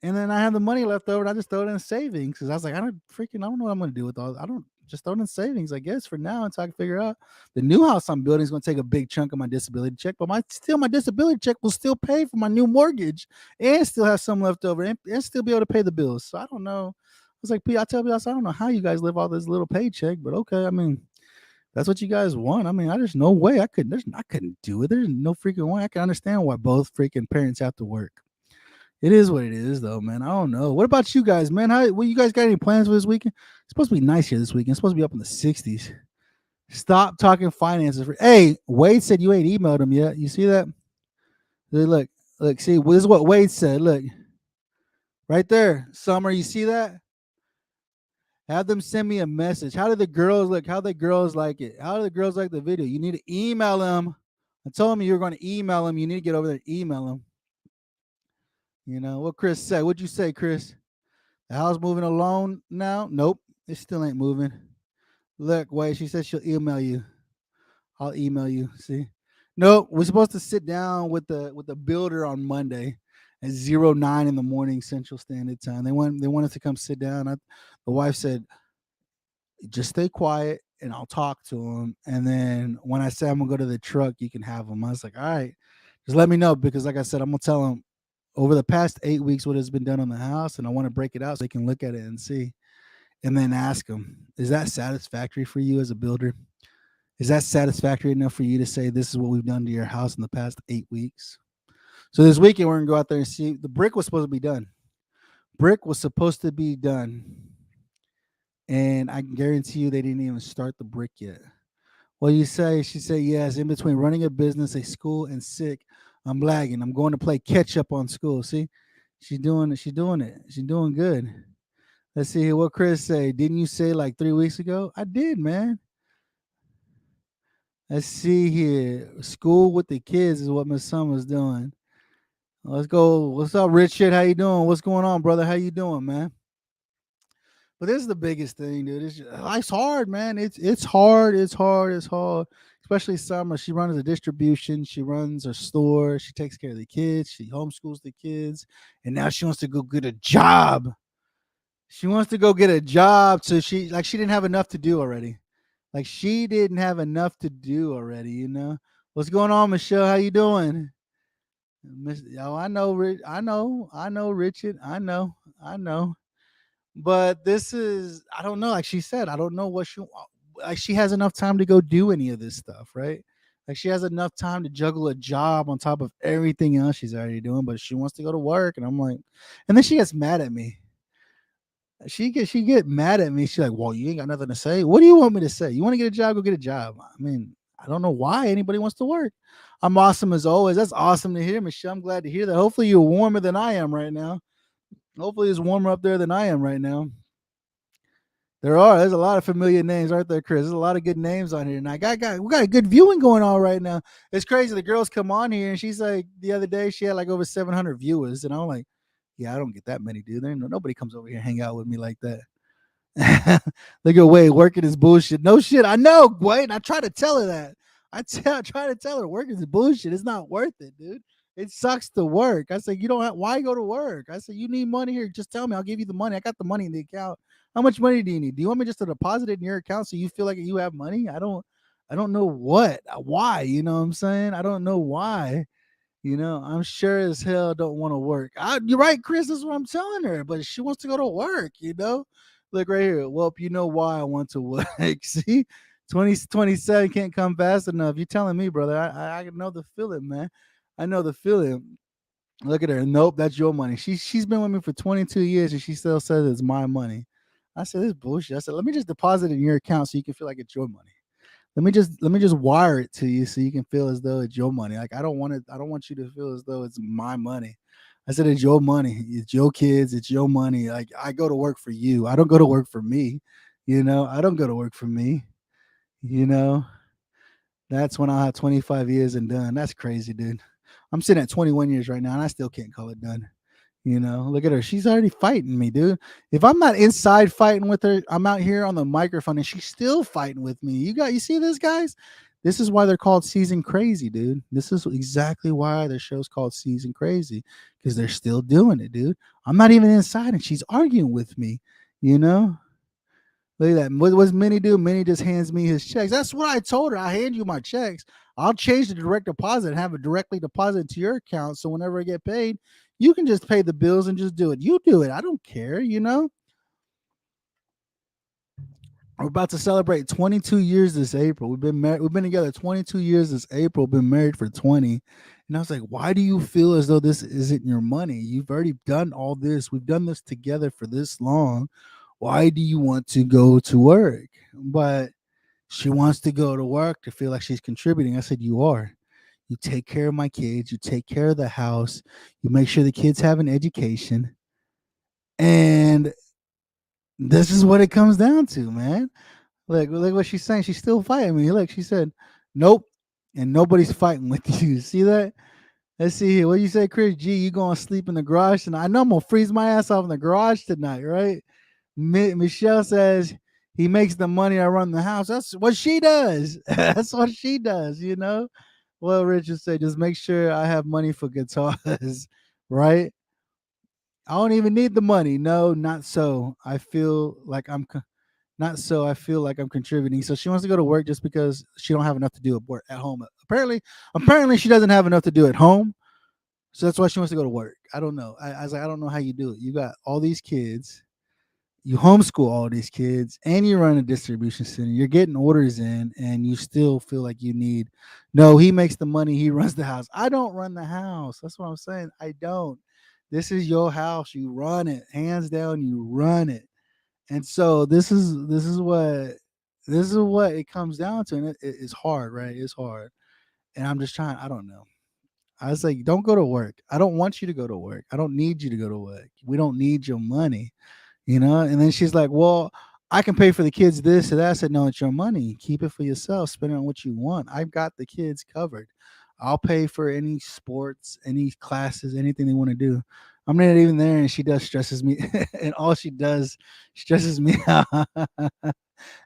and then I have the money left over, and I just throw it in savings because I was like, I don't know what I'm gonna do with all. I don't just throw it in savings, I guess, for now until I can figure out the new house I'm building is gonna take a big chunk of my disability check, but my disability check will still pay for my new mortgage and still have some left over and still be able to pay the bills. So I don't know. I was like, P, I tell you, I said, I don't know how you guys live all this little paycheck, but okay. I mean, that's what you guys want. I mean, there's no way I couldn't do it. There's no freaking way. I can understand why both freaking parents have to work. It is what it is, though, man. I don't know. What about you guys, man? You guys got any plans for this weekend? It's supposed to be nice here this weekend. It's supposed to be up in the 60s. Stop talking finances. Hey, Wade said you ain't emailed him yet. You see that? Look, see, this is what Wade said. Look, right there. Summer, you see that? Have them send me a message. How do the girls look? How the girls like it? How do the girls like the video? You need to email them. I told them you were going to email them. You need to get over there and email them. You know what Chris said? What'd you say, Chris? The house moving alone now? Nope, it still ain't moving. Look, wait, she said she'll email you. I'll email you. See? Nope, we're supposed to sit down with the builder on Monday at 09 in the morning Central Standard Time. They wanted to come sit down. The wife said, just stay quiet and I'll talk to him. And then when I say I'm gonna go to the truck, you can have him. I was like, all right, just let me know because like I said, I'm gonna tell him over the past 8 weeks what has been done on the house, and I want to break it out so they can look at it and see, and then ask them, is that satisfactory for you as a builder? Is that satisfactory enough for you to say this is what we've done to your house in the past 8 weeks? So this weekend we're gonna go out there and see. The brick was supposed to be done. Brick was supposed to be done, and I can guarantee you they didn't even start the brick yet. What do you say? She said, yes, in between running a business, a school, and sick, I'm lagging. I'm going to play catch up on school. See, she's doing it. She's doing it. She's doing good. Let's see here. What Chris say? Didn't you say like 3 weeks ago? I did, man. Let's see here. School with the kids is what Miss Summer's doing. Let's go. What's up, Richard? How you doing? What's going on, brother? How you doing, man? But this is the biggest thing, dude. Life's hard, man. It's hard. It's hard. It's hard. Especially Summer. She runs a distribution. She runs a store. She takes care of the kids. She homeschools the kids, and now she wants to go get a job. She wants to go get a job. So she didn't have enough to do already. Like she didn't have enough to do already. You know what's going on, Michelle? How you doing? Oh, I know. I know, Richard. I know. But this is, I don't know. Like she said, I don't know what like she has enough time to go do any of this stuff, right? Like she has enough time to juggle a job on top of everything else she's already doing, but she wants to go to work, and I'm like, and then she gets mad at me. She get mad at me. She's like, "Well, you ain't got nothing to say. What do you want me to say? You want to get a job? Go get a job." I mean, I don't know why anybody wants to work. I'm awesome as always. That's awesome to hear, Michelle. I'm glad to hear that. Hopefully, you're warmer than I am right now. Hopefully, it's warmer up there than I am right now. There's a lot of familiar names, aren't there, Chris? There's a lot of good names on here. And we got a good viewing going on right now. It's crazy. The girls come on here, and she's like, the other day she had like over 700 viewers, and I'm like, yeah, I don't get that many, dude. Nobody comes over here and hang out with me like that. Look at Wade working is bullshit. No shit. I know, Wade. I try to tell her that. Try to tell her working is bullshit. It's not worth it, dude. It sucks to work. I said, you don't have, why go to work? I said, you need money here. Just tell me. I'll give you the money. I got the money in the account. How much money do you need? Do you want me just to deposit it in your account so you feel like you have money? I don't know why, you know what I'm saying? I don't know why. You know, I'm sure as hell don't want to work. You're right, Chris. That's what I'm telling her. But she wants to go to work, you know? Look right here. Well, you know why I want to work. See? 2027 can't come fast enough. You're telling me, brother. I know the feeling, man. I know the feeling. Look at her. Nope, that's your money. She's been with me for 22 years and she still says it's my money. I said, this bullshit. I said, let me just deposit it in your account so you can feel like it's your money. Let me just wire it to you so you can feel as though it's your money. Like I don't want you to feel as though it's my money. I said it's your money. It's your kids. It's your money. Like I go to work for you. I don't go to work for me. You know, I don't go to work for me. You know. That's when I'll have 25 years and done. That's crazy, dude. I'm sitting at 21 years right now, and I still can't call it done. Look at her. She's already fighting me, dude. If I'm not inside fighting with her, I'm out here on the microphone and she's still fighting with me. You see this, guys? This is why they're called Season Crazy, dude. This is exactly why their show's called Season Crazy, because they're still doing it, dude. I'm not even inside and she's arguing with me, you know? Look at that. What's Minnie do? Minnie just hands me his checks. That's what I told her. I hand you my checks. I'll change the direct deposit and have it directly deposited to your account. So whenever I get paid, you can just pay the bills and just do it. You do it. I don't care. We're about to celebrate 22 years this April. We've been married. We've been together 22 years this April. Been married for 20. And I was like, why do you feel as though this isn't your money? You've already done all this. We've done this together for this long. Why do you want to go to work? But she wants to go to work to feel like she's contributing. I said, you are. You take care of my kids. You take care of the house. You make sure the kids have an education. And this is what it comes down to, man. Look what she's saying. She's still fighting me. Look, she said, nope. And nobody's fighting with you. See that? Let's see here. What do you say, Chris G? You going to sleep in the garage tonight? I know I'm going to freeze my ass off in the garage tonight, right? Michelle says he makes the money. I run the house. That's what she does. That's what she does. Well, Richard said, just make sure I have money for guitars, right? I don't even need the money. No, not so. I feel like I'm not so. I feel like I'm contributing. So she wants to go to work just because she don't have enough to do at work at home. Apparently, she doesn't have enough to do at home. So that's why she wants to go to work. I don't know. I was like, I don't know how you do it. You got all these kids. You homeschool all these kids and you run a distribution center. You're getting orders in and you still feel like you need. No, he makes the money. He runs the house. I don't run the house. That's what I'm saying. I don't. This is your house. You run it. Hands down, you run it. And so this is what it comes down to. And it's hard, right? It's hard. And I'm just trying. I don't know. I was like, don't go to work. I don't want you to go to work. I don't need you to go to work. We don't need your money. And then she's like, well, I can pay for the kids this or that. I said, no, it's your money. Keep it for yourself. Spend it on what you want. I've got the kids covered. I'll pay for any sports, any classes, anything they want to do. I'm not even there, and she does stresses me, and all she does stresses me out.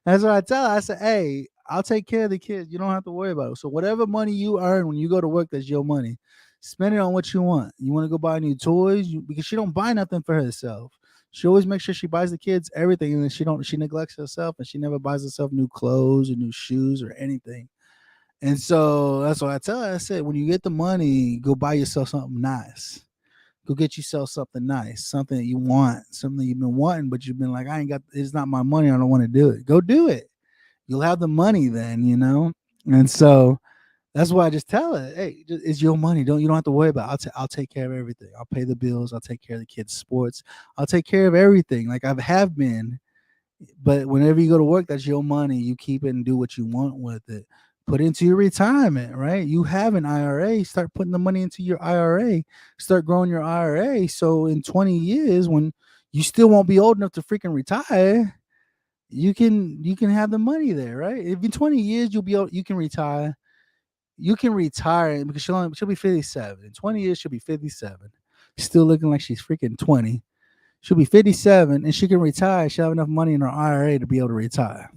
That's what I tell her. I said, hey, I'll take care of the kids. You don't have to worry about it. So whatever money you earn when you go to work, that's your money. Spend it on what you want. You want to go buy new toys because she don't buy nothing for herself. She always makes sure she buys the kids everything, and then she neglects herself, and she never buys herself new clothes or new shoes or anything. And so that's what I tell her. I said, when you get the money, go buy yourself something nice. Go get yourself something nice, something that you want, something that you've been wanting, but you've been like, I ain't got. It's not my money. I don't want to do it. Go do it. You'll have the money then. And so that's why I just tell her, hey, it's your money. You don't have to worry about it. I'll take care of everything. I'll pay the bills. I'll take care of the kids' sports. I'll take care of everything like I have been. But whenever you go to work, that's your money. You keep it and do what you want with it. Put into your retirement, right? You have an IRA. Start putting the money into your IRA. Start growing your IRA. So in 20 years, when you still won't be old enough to freaking retire, you can have the money there, right? If in 20 years you can retire. You can retire because she'll be 57. In 20 years, she'll be 57. Still looking like she's freaking 20. She'll be 57 and she can retire. She'll have enough money in her IRA to be able to retire.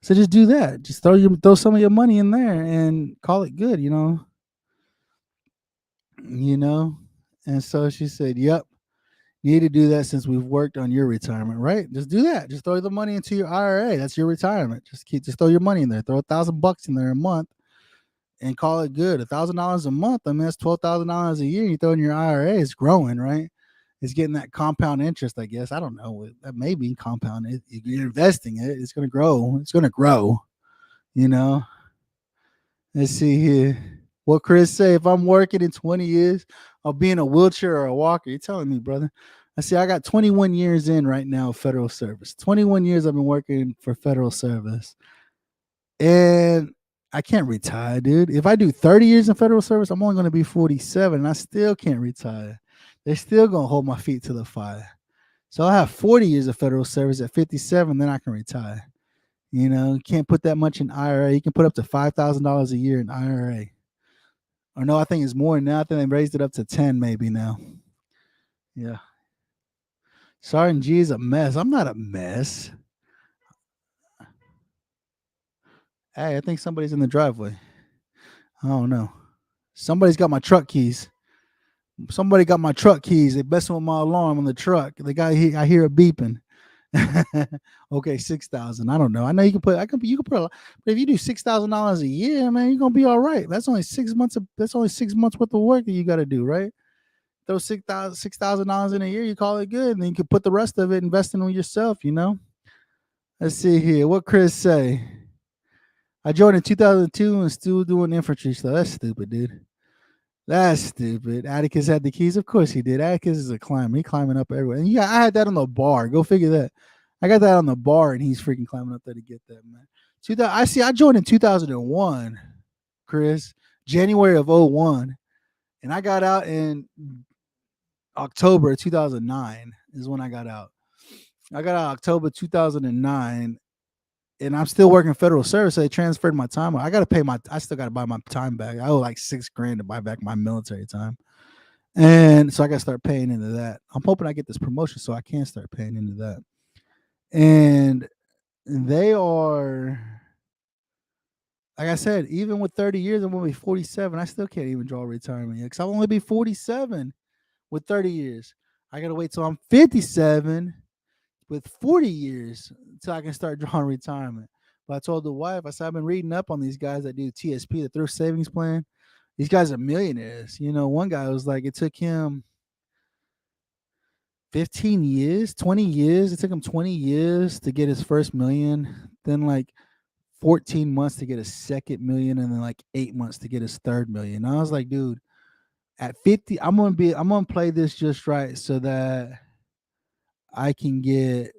So just do that. Just throw some of your money in there and call it good. You know. And so she said, "Yep, you need to do that since we've worked on your retirement, right? Just do that. Just throw the money into your IRA. That's your retirement. Just throw your money in there. Throw $1,000 in there a month." And call it good. $1,000 a month. I mean, that's $12,000 a year. You throw in your IRA, it's growing, right? It's getting that compound interest, I guess. I don't know. That may be compound. You're investing it. It's going to grow. It's going to grow. You know. Let's see here. What Chris say? If I'm working in 20 years, I'll be in a wheelchair or a walker. You're telling me, brother. I see. I got 21 years in right now of federal service. 21 years I've been working for federal service. And I can't retire, dude. If I do 30 years in federal service, I'm only going to be 47, and I still can't retire. They're still going to hold my feet to the fire. So I'll have 40 years of federal service at 57, then I can retire. You can't put that much in IRA. You can put up to $5,000 a year in IRA. Or no, I think it's more now. I think they raised it up to 10 maybe now. Yeah. Sergeant G is a mess. I'm not a mess. Hey, I think somebody's in the driveway. I don't know. Somebody's got my truck keys. Somebody got my truck keys. They messing with my alarm on the truck. The guy, I hear it beeping. Okay, 6,000. I don't know. I know you can put. You can put. But if you do $6,000 a year, man, you're gonna be all right. That's only 6 months. That's only 6 months worth of work that you got to do, right? Throw $6,000 in a year. You call it good, and then you can put the rest of it investing on yourself. Let's see here. What Chris say? I joined in 2002 and still doing infantry stuff. That's stupid, dude. That's stupid. Atticus had the keys. Of course he did. Atticus is a climber. He climbing up everywhere. And yeah, I had that on the bar. Go figure that. I got that on the bar, and he's freaking climbing up there to get that, man. I joined in 2001, Chris, January of '01, and I got out in October 2009 is when I got out. I got out October 2009, and I'm still working federal service. So they transferred my time. I still got to buy my time back. I owe like $6,000 to buy back my military time. And so I got to start paying into that. I'm hoping I get this promotion so I can start paying into that. And they are, like I said, even with 30 years, I'm only 47. I still can't even draw retirement yet because I'll only be 47 with 30 years. I got to wait till I'm 57 with 40 years until I can start drawing retirement. But I told the wife, I said, I've been reading up on these guys that do TSP, the thrift savings plan. These guys are millionaires. One guy was like, it took him 15 years, 20 years. It took him 20 years to get his first million, then like 14 months to get his second million, and then like 8 months to get his third million. And I was like, dude, at 50, I'm gonna play this just right so that I can get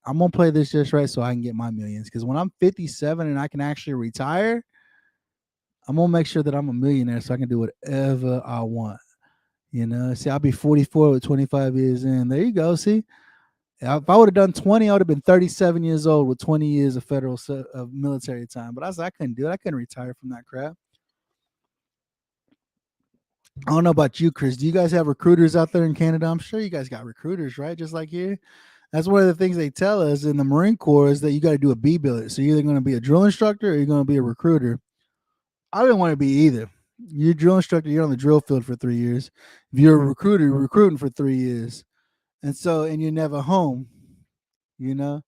I'm gonna play this just right so I can get my millions. Because when I'm 57 and I can actually retire, I'm gonna make sure that I'm a millionaire so I can do whatever I want. See, I'll be 44 with 25 years in. There you go. See, if I would have done 20, I would have been 37 years old with 20 years of of military time. But I said I couldn't do it. I couldn't retire from that crap. I don't know about you, Chris. Do you guys have recruiters out there in Canada? I'm sure you guys got recruiters, right? Just like here. That's one of the things they tell us in the Marine Corps is that you got to do a B billet. So you're either going to be a drill instructor or you're going to be a recruiter. I didn't want to be either. You're a drill instructor, you're on the drill field for 3 years. If you're a recruiter, you're recruiting for 3 years. And you're never home, you know?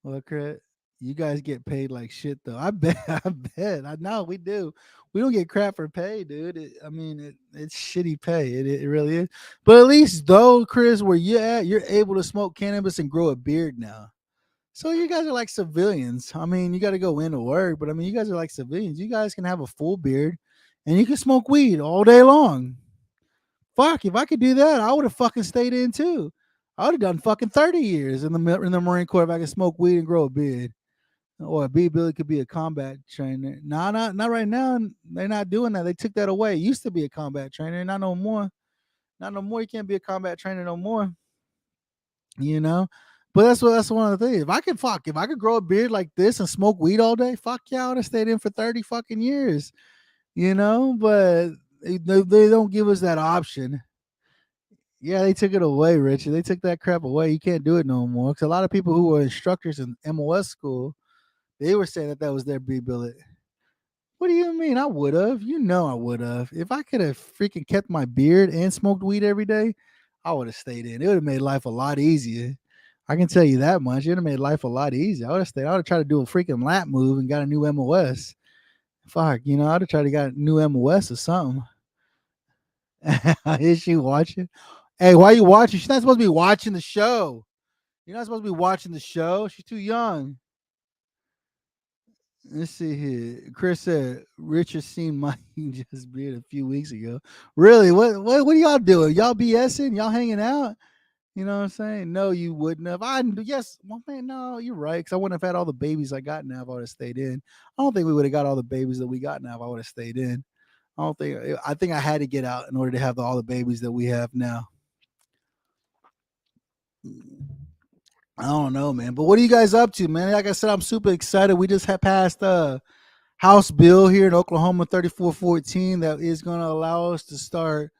Well, Chris, you guys get paid like shit, though. I bet. I bet. I know we do. We don't get crap for pay, dude. It's shitty pay. It really is. But at least, though, Chris, where you at, you're able to smoke cannabis and grow a beard now. So you guys are like civilians. I mean, you got to go into work, but I mean, you guys are like civilians. You guys can have a full beard and you can smoke weed all day long. Fuck, if I could do that, I would have fucking stayed in too. I would have done fucking 30 years in the Marine Corps if I could smoke weed and grow a beard. Or B Billy could be a combat trainer. No, not right now. They're not doing that. They took that away. It used to be a combat trainer, not no more. Not no more. You can't be a combat trainer no more. You know? But that's one of the things. If I could grow a beard like this and smoke weed all day, fuck yeah, I would have stayed in for 30 fucking years. But they don't give us that option. Yeah, they took it away, Richard. They took that crap away. You can't do it no more. Because a lot of people who were instructors in MOS school, they were saying that was their B billet. What do you mean? I would have. I would have. If I could have freaking kept my beard and smoked weed every day, I would have stayed in. It would have made life a lot easier. I can tell you that much. It would have made life a lot easier. I would have stayed. I would have tried to do a freaking lap move and got a new MOS. Fuck, I would have tried to get a new MOS or something. Is she watching? Hey, why are you watching? She's not supposed to be watching the show. You're not supposed to be watching the show. She's too young. Let's see here. Chris said Richard seen Mike just beard a few weeks ago. Really? What are y'all doing? Y'all BSing? Y'all hanging out? You know what I'm saying? No, you wouldn't have. Yes, well, man, no, you're right. Because I wouldn't have had all the babies I got now if I would have stayed in. I don't think we would have got all the babies that we got now if I would have stayed in. I think I had to get out in order to have all the babies that we have now. I don't know, man. But what are you guys up to, man? Like I said, I'm super excited. We just had passed House bill here in Oklahoma 3414 that is going to allow us to start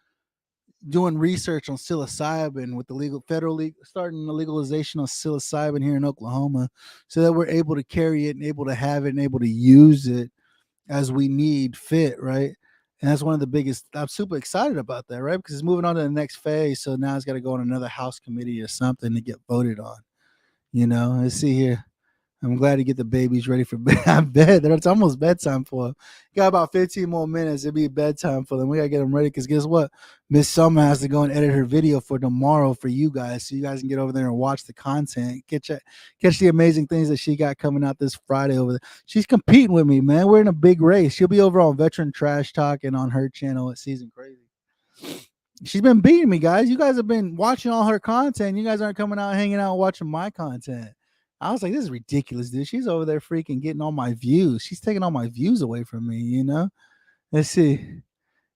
doing research on psilocybin with the starting the legalization of psilocybin here in Oklahoma, so that we're able to carry it and able to have it and able to use it as we need fit, right? And that's one of the biggest. I'm super excited about that, right? Because it's moving on to the next phase. So now it's got to go on another House committee or something to get voted on. Let's see here. I'm glad to get the babies ready for bed. It's almost bedtime for them. Got about 15 more minutes. It'll be bedtime for them. We gotta get them ready because guess what? Miss Summer has to go and edit her video for tomorrow for you guys, so you guys can get over there and watch the content. Catch the amazing things that she got coming out this Friday over there. She's competing with me, man. We're in a big race. She'll be over on Veteran Trash Talk and on her channel at Season Crazy. She's been beating me, guys. You guys have been watching all her content. You guys aren't coming out, hanging out, watching my content. I was like, this is ridiculous, dude. She's over there freaking getting all my views. She's taking all my views away from me. Let's see.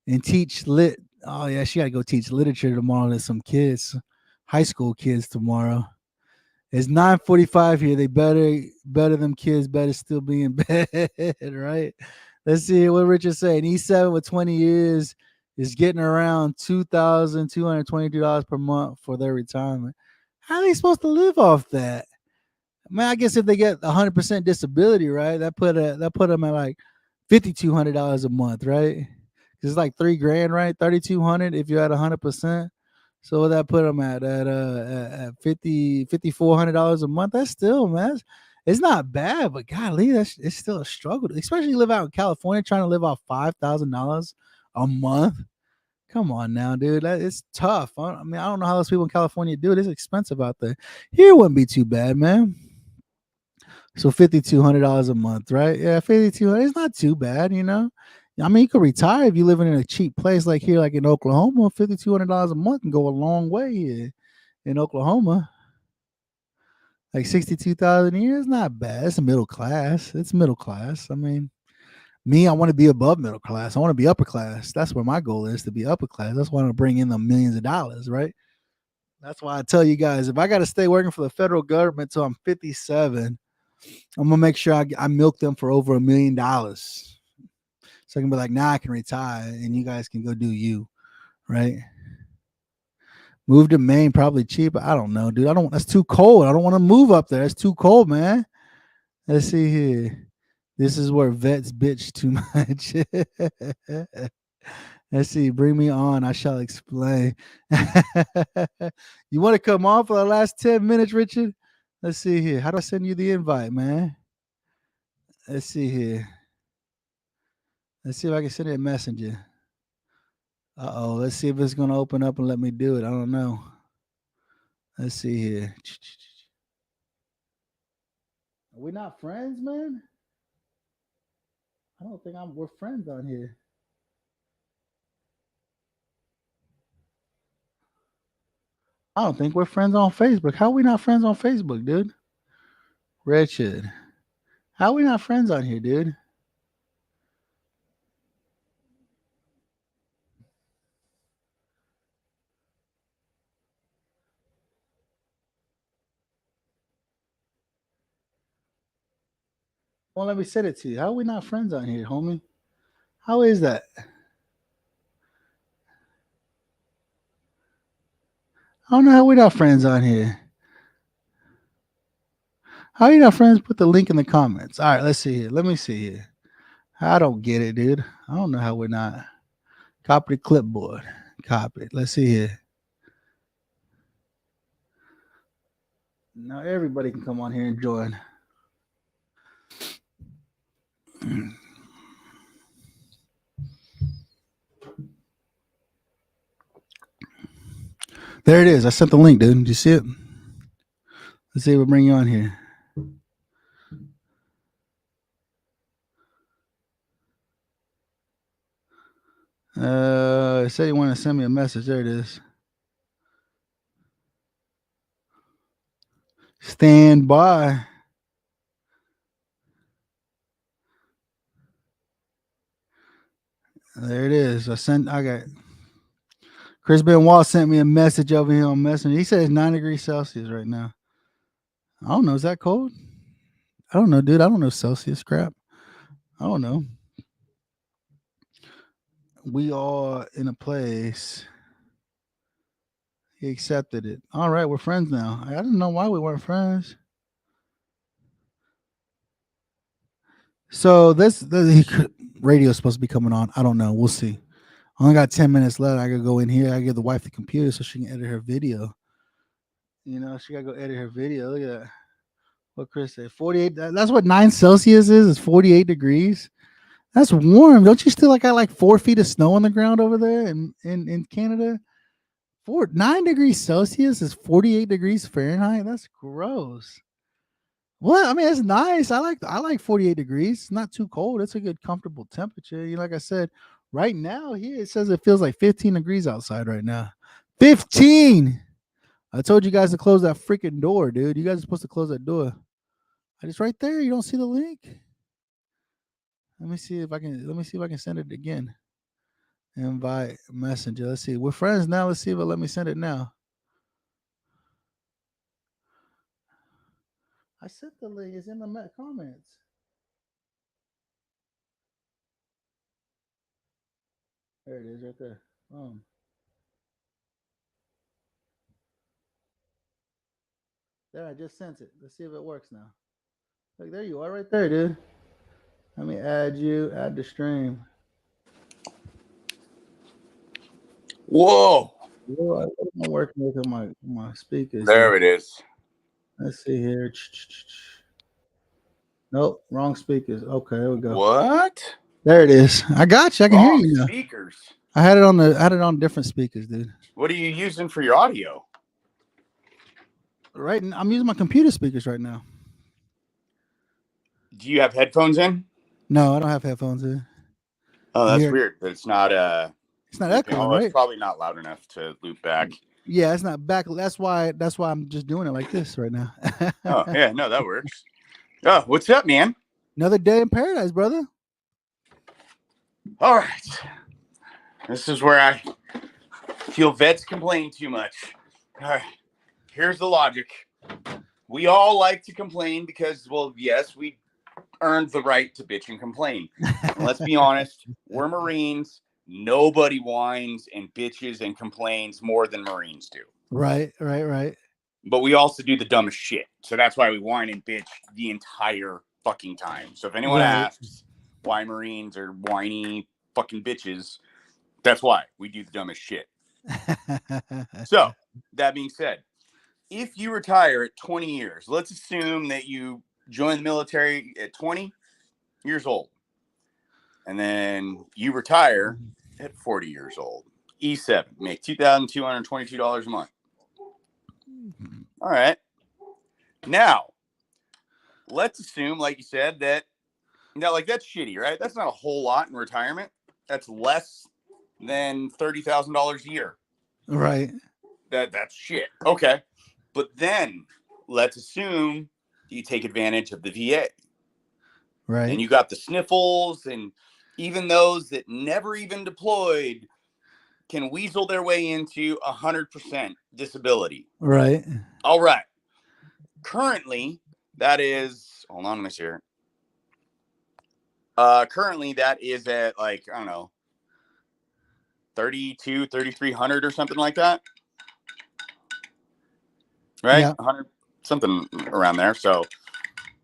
And teach lit. Oh, yeah, she got to go teach literature tomorrow to some kids, high school kids tomorrow. It's 9:45 here. They better them kids better still be in bed, right? Let's see what Richard's saying. E7 with 20 years is getting around $2,222 per month for their retirement. How are they supposed to live off that? Man, I guess if they get 100% disability, right, that put them at like $5,200 a month, right? It's like $3,000, right? 3,200 if you're at 100%. So what that put them at $5,400 a month. That's still, man, it's not bad, but golly, it's still a struggle, especially live out in California trying to live off $5,000 a month. Come on now, dude. It's tough. I mean, I don't know how those people in California do it. It's expensive out there. Here wouldn't be too bad, man. So $5,200 a month, right? Yeah, 5,200. It's not too bad. I mean, you could retire if you live in a cheap place like here, like in Oklahoma. $5,200 a month can go a long way here in Oklahoma. Like 62,000 a year is not bad. It's a middle class. It's middle class. I mean, me, I want to be above middle class. I want to be upper class. That's where my goal is, to be upper class. That's why I want to bring in the millions of dollars, right? That's why I tell you guys, if I got to stay working for the federal government till I'm 57, I'm gonna make sure I milk them for over $1 million. So I can be like, nah, I can retire and you guys can go do you, right? Move to Maine, probably cheaper. I don't know, dude. That's too cold. I don't want to move up there. It's too cold, man. Let's see here. This is where vets bitch too much. Let's see. Bring me on. I shall explain. You want to come on for the last 10 minutes, Richard? Let's see here. How do I send you the invite, man? Let's see here. Let's see if I can send it a messenger. Uh-oh. Let's see if it's going to open up and let me do it. I don't know. Let's see here. Are we not friends, man? I don't think we're friends on here. I don't think we're friends on Facebook. How are we not friends on Facebook, dude? Richard. How are we not friends on here, dude? Well, let me send it to you. How are we not friends on here, homie? How is that? I don't know how we're not friends on here. How are you not friends? Put the link in the comments. All right, let's see here. Let me see here. I don't get it, dude. I don't know how we're not. Copy the clipboard. Copy it. Let's see here. Now everybody can come on here and join. There it is. I sent the link, dude. Did you see it? Let's see if we bring you on here. Say you want to send me a message. There it is. Stand by. There it is. I got Chris Benoit sent me a message over here on Messenger. He said it's 9 degrees Celsius right now. I don't know. Is that cold? I don't know, dude. I don't know Celsius crap. I don't know. We are in a place. He accepted it. All right, we're friends now. I didn't know why we weren't friends. So radio is supposed to be coming on. I don't know. We'll see. I only got 10 minutes left. I gotta go in here. I give the wife the computer so she can edit her video. You know, she gotta go edit her video. Look at that. What Chris said. 48. That's what 9 Celsius is. It's 48 degrees. That's warm. Don't you still got like 4 feet of snow on the ground over there in Canada? 9 degrees Celsius is 48 degrees Fahrenheit. That's gross. Well, I mean, it's nice. I like 48 degrees. It's not too cold. It's a good comfortable temperature. Like I said, right now here it says it feels like 15 degrees outside right now. 15. I told you guys to close that freaking door, dude. You guys are supposed to close that door. It's right there. You don't see the link? Let me see if I can send it again. Invite messenger. Let's see. We're friends now. Let's see if it'll let me send it now. I sent the link. It's in the comments. There it is, right there. There, I just sent it. Let's see if it works now. Look, there you are, right there, dude. Let me add you. Add the stream. Whoa! What am I working with on my speakers? There it is. Let's see here. Nope, wrong speakers. Okay, there we go. What? There it is. I got you. I can hear you now. Speakers. I had it on different speakers, dude. What are you using for your audio? Right, I'm using my computer speakers right now. Do you have headphones in? No, I don't have headphones in. Oh, that's weird. But it's not It's not echoing, right? It's probably not loud enough to loop back. Yeah, it's not back. That's why I'm just doing it like this right now. Oh, yeah, no, that works. Oh, what's up, man? Another day in paradise, brother. All right. This is where I feel vets complain too much. All right. Here's the logic. We all like to complain because, well, yes, we earned the right to bitch and complain. And let's be honest, we're Marines. Nobody whines and bitches and complains more than Marines do. Right. But we also do the dumbest shit. So that's why we whine and bitch the entire fucking time. So if anyone asks why Marines are whiny fucking bitches, that's why we do the dumbest shit. So that being said, if you retire at 20 years, let's assume that you join the military at 20 years old, and then you retire at 40 years old. E7, make $2,222 a month. All right. Now, let's assume, like you said, that that's shitty, right? That's not a whole lot in retirement. That's less than $30,000 a year. Right. That's shit. Okay. But then let's assume you take advantage of the VA. Right. And you got the sniffles, and even those that never even deployed can weasel their way into 100% disability. Right. All right. Currently, that is, hold on, let me see here. Currently, that is at like, I don't know, 3,300 or something like that. Right? Yeah. 100, something around there. So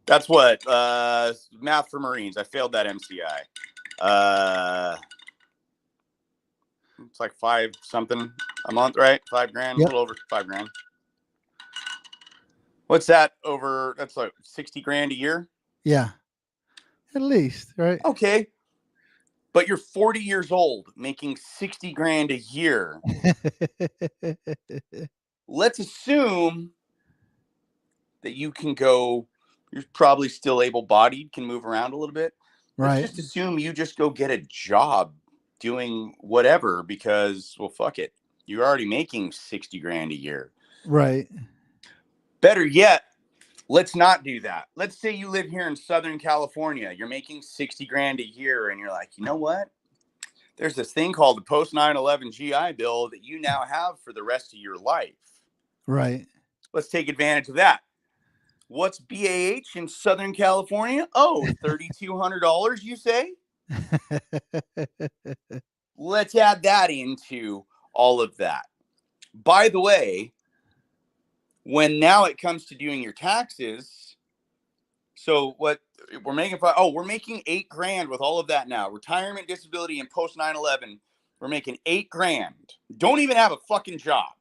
that's what math for Marines. I failed that MCI. It's like 5 something a month, right? 5 grand, Yep. a little over 5 grand. What's that over? That's like 60 grand a year. Yeah. At least, right? Okay. But you're 40 years old making 60 grand a year. Let's assume that you can go, you're probably still able-bodied, can move around a little bit. Right. Let's just assume you just go get a job doing whatever because, well, fuck it. You're already making 60 grand a year. Right. Better yet, let's not do that. Let's say you live here in Southern California. You're making 60 grand a year, and you're like, you know what? There's this thing called the post 9/11 GI Bill that you now have for the rest of your life. Right. Let's take advantage of that. What's BAH in Southern California? Oh, $3,200, you say? Let's add that into all of that. By the way, when now it comes to doing your taxes, so what we're making, we're making $8,000 with all of that now. Retirement, disability, and post 9/11, we're making $8,000. Don't even have a fucking job.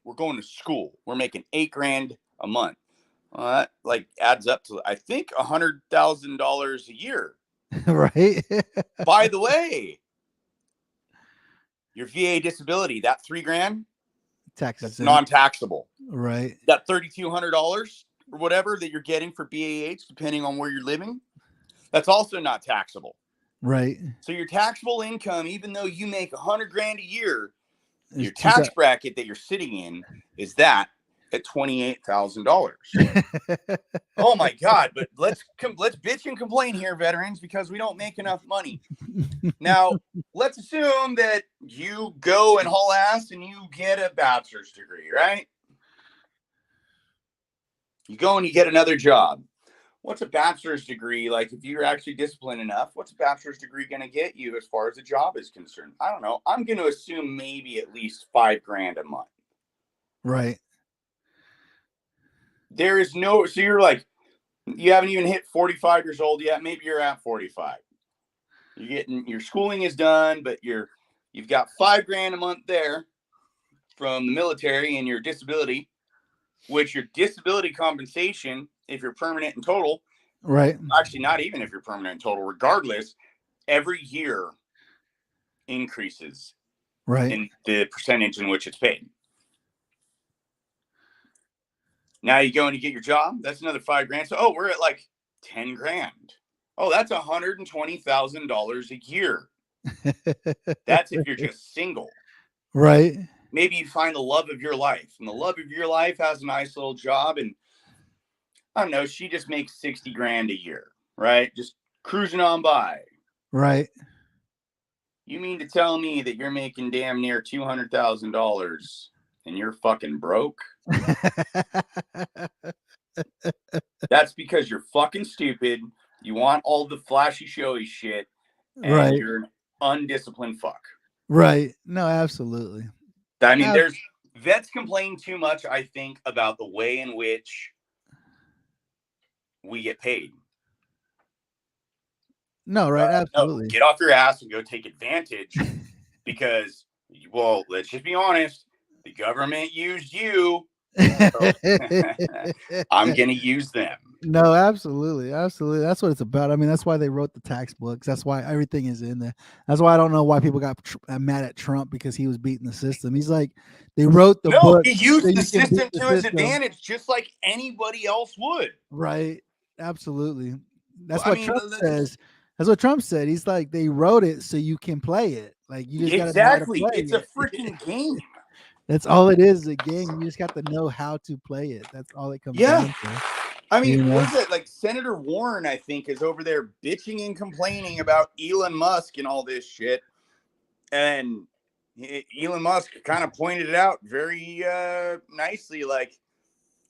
We're going to school. We're making $8,000 a month. That like adds up to, I think, $100,000 a year. Right. By the way, your VA disability, that $3,000, Taxes that's non-taxable. Right. That $3,200 or whatever that you're getting for BAH, depending on where you're living, that's also not taxable. Right. So your taxable income, even though you make $100,000 a year, your tax bracket that you're sitting in is that at $28,000. Oh my God! But let's bitch and complain here, veterans, because we don't make enough money. Now, let's assume that you go and haul ass and you get a bachelor's degree, right? You go and you get another job. What's a bachelor's degree like? If you're actually disciplined enough, what's a bachelor's degree going to get you as far as a job is concerned? I don't know. I'm going to assume maybe at least $5,000 a month. Right. There is no, so you're like, you haven't even hit 45 years old yet. Maybe you're at 45. You're getting, your schooling is done, but you've got $5,000 a month there from the military and your disability, which your disability compensation, if you're permanent and total, right. Actually, not even if you're permanent and total, regardless, every year increases Right. in the percentage in which it's paid. Now you go and you get your job. That's another $5,000. So, we're at like $10,000. Oh, that's $120,000 a year. That's if you're just single. Right. Maybe you find the love of your life, and the love of your life has a nice little job, and I don't know, she just makes $60,000 a year, right? Just cruising on by. Right. You mean to tell me that you're making damn near $200,000 and you're fucking broke? That's because you're fucking stupid. You want all the flashy, showy shit, and right. You're an undisciplined fuck. Right. No, absolutely. I mean, there's vets complain too much, I think, about the way in which we get paid. No, right. Absolutely. No, get off your ass and go take advantage because, well, let's just be honest. The government used you. So I'm going to use them. No, absolutely. Absolutely. That's what it's about. I mean, that's why they wrote the tax books. That's why everything is in there. That's why I don't know why people got mad at Trump because he was beating the system. He's like, they wrote the book. He used the system to his advantage just like anybody else would. Right. Absolutely. That's what Trump says. That's what Trump said. He's like, they wrote it so you can play it. Like, you just got to know how to play it's a freaking game. That's all it is, a game. You just got to know how to play it. That's all it comes down to. I mean, what is it? Like Senator Warren, I think, is over there bitching and complaining about Elon Musk and all this shit. And Elon Musk kind of pointed it out very nicely. Like,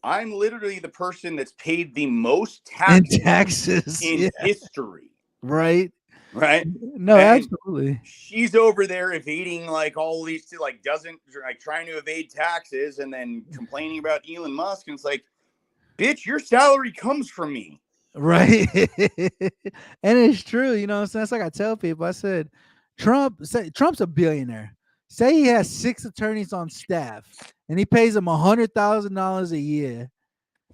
I'm literally the person that's paid the most taxes in history. Right. Right. No, and absolutely. She's over there evading like all these, like doesn't like trying to evade taxes and then complaining about Elon Musk. And it's like, bitch, your salary comes from me. Right. And it's true. You know, so that's like I tell people, I said, Trump's a billionaire. Say he has 6 attorneys on staff and he pays them $100,000 a year.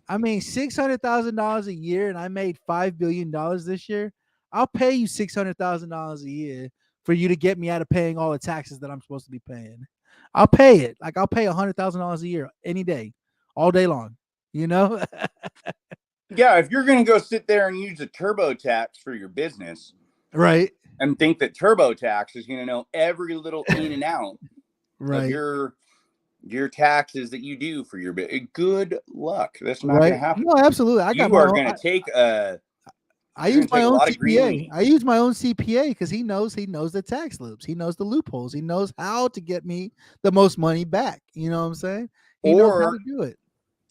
I mean, $600,000 a year, and I made $5 billion this year. I'll pay you $600,000 a year for you to get me out of paying all the taxes that I'm supposed to be paying. I'll pay it. Like, I'll pay $100,000 a year any day, all day long, you know? Yeah, if you're going to go sit there and use a TurboTax for your business, right, and think that TurboTax is going to know every little in and out right, of your taxes that you do for your business, good luck. That's not going to happen. No, absolutely. You are going to take a... I use my own CPA. I use my own CPA because he knows the tax loops. He knows the loopholes. He knows how to get me the most money back. You know what I'm saying? He knows how to do it.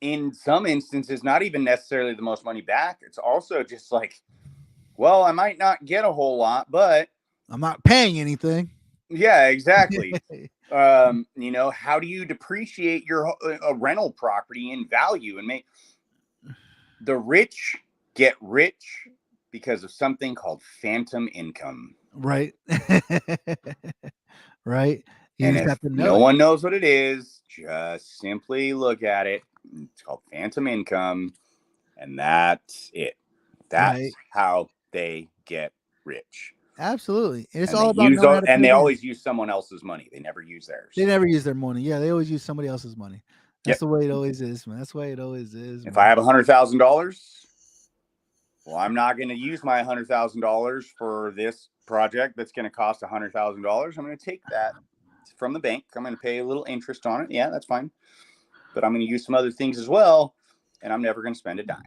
in some instances, not even necessarily the most money back. It's also just like, well, I might not get a whole lot, but I'm not paying anything. yeah, exactly. You know, how do you depreciate your a rental property in value and make the rich get rich because of something called phantom income? Right. Right. You And just if have to know no it. one knows what it is, just simply look at it. It's called phantom income, and that's it. That's Right. how they get rich. Absolutely. It's And they all about knowing how to put they it in. always use someone else's money. They never use They theirs. never use their money. Yeah, they always use somebody else's money. That's Yep. the way it always is, man. That's the way it always is, If man. I have $100,000, well, I'm not going to use my $100,000 for this project that's going to cost $100,000. I'm going to take that from the bank. I'm going to pay a little interest on it. Yeah, that's fine. But I'm going to use some other things as well, and I'm never going to spend a dime.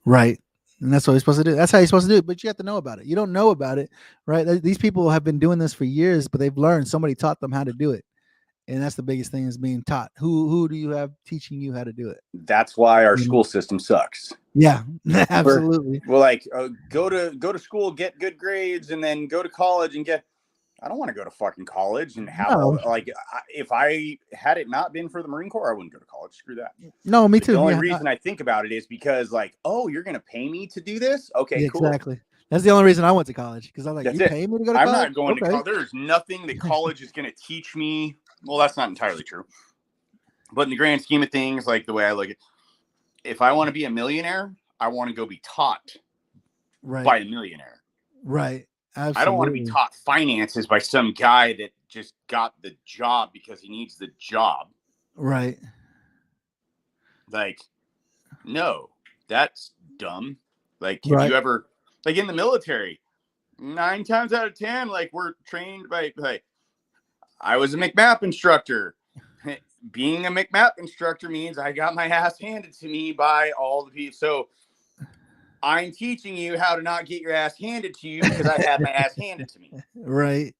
Right. And that's what you're supposed to do. That's how you're supposed to do it. But you have to know about it. You don't know about it, right? These people have been doing this for years, but they've learned. Somebody taught them how to do it. And that's the biggest thing, is being taught. Who do you have teaching you how to do it? That's why our school system sucks. Yeah, absolutely. We're like, go to school, get good grades, and then go to college and get. I don't want to go to fucking college and have all if I had it not been for the Marine Corps, I wouldn't go to college. Screw that. No, me But too. the only Yeah, reason I think about it is because, like, oh, you're gonna pay me to do this? Okay, yeah, cool. Exactly. That's the only reason I went to college, because I'm like, That's you it. pay me to go to I'm college? not going to college. There's nothing that college is gonna teach me. Well, that's not entirely true. But in the grand scheme of things, like the way I look at it, if I want to be a millionaire, I want to go be taught by a millionaire. Right. Absolutely. I don't want to be taught finances by some guy that just got the job because he needs the job. Right. Like, no, that's dumb. Like, have Right. you ever, like in the military, 9 times out of 10, like we're trained by, like, I was a McMap instructor. Being a McMap instructor means I got my ass handed to me by all the people. So I'm teaching you how to not get your ass handed to you because I had my ass handed to me. Right.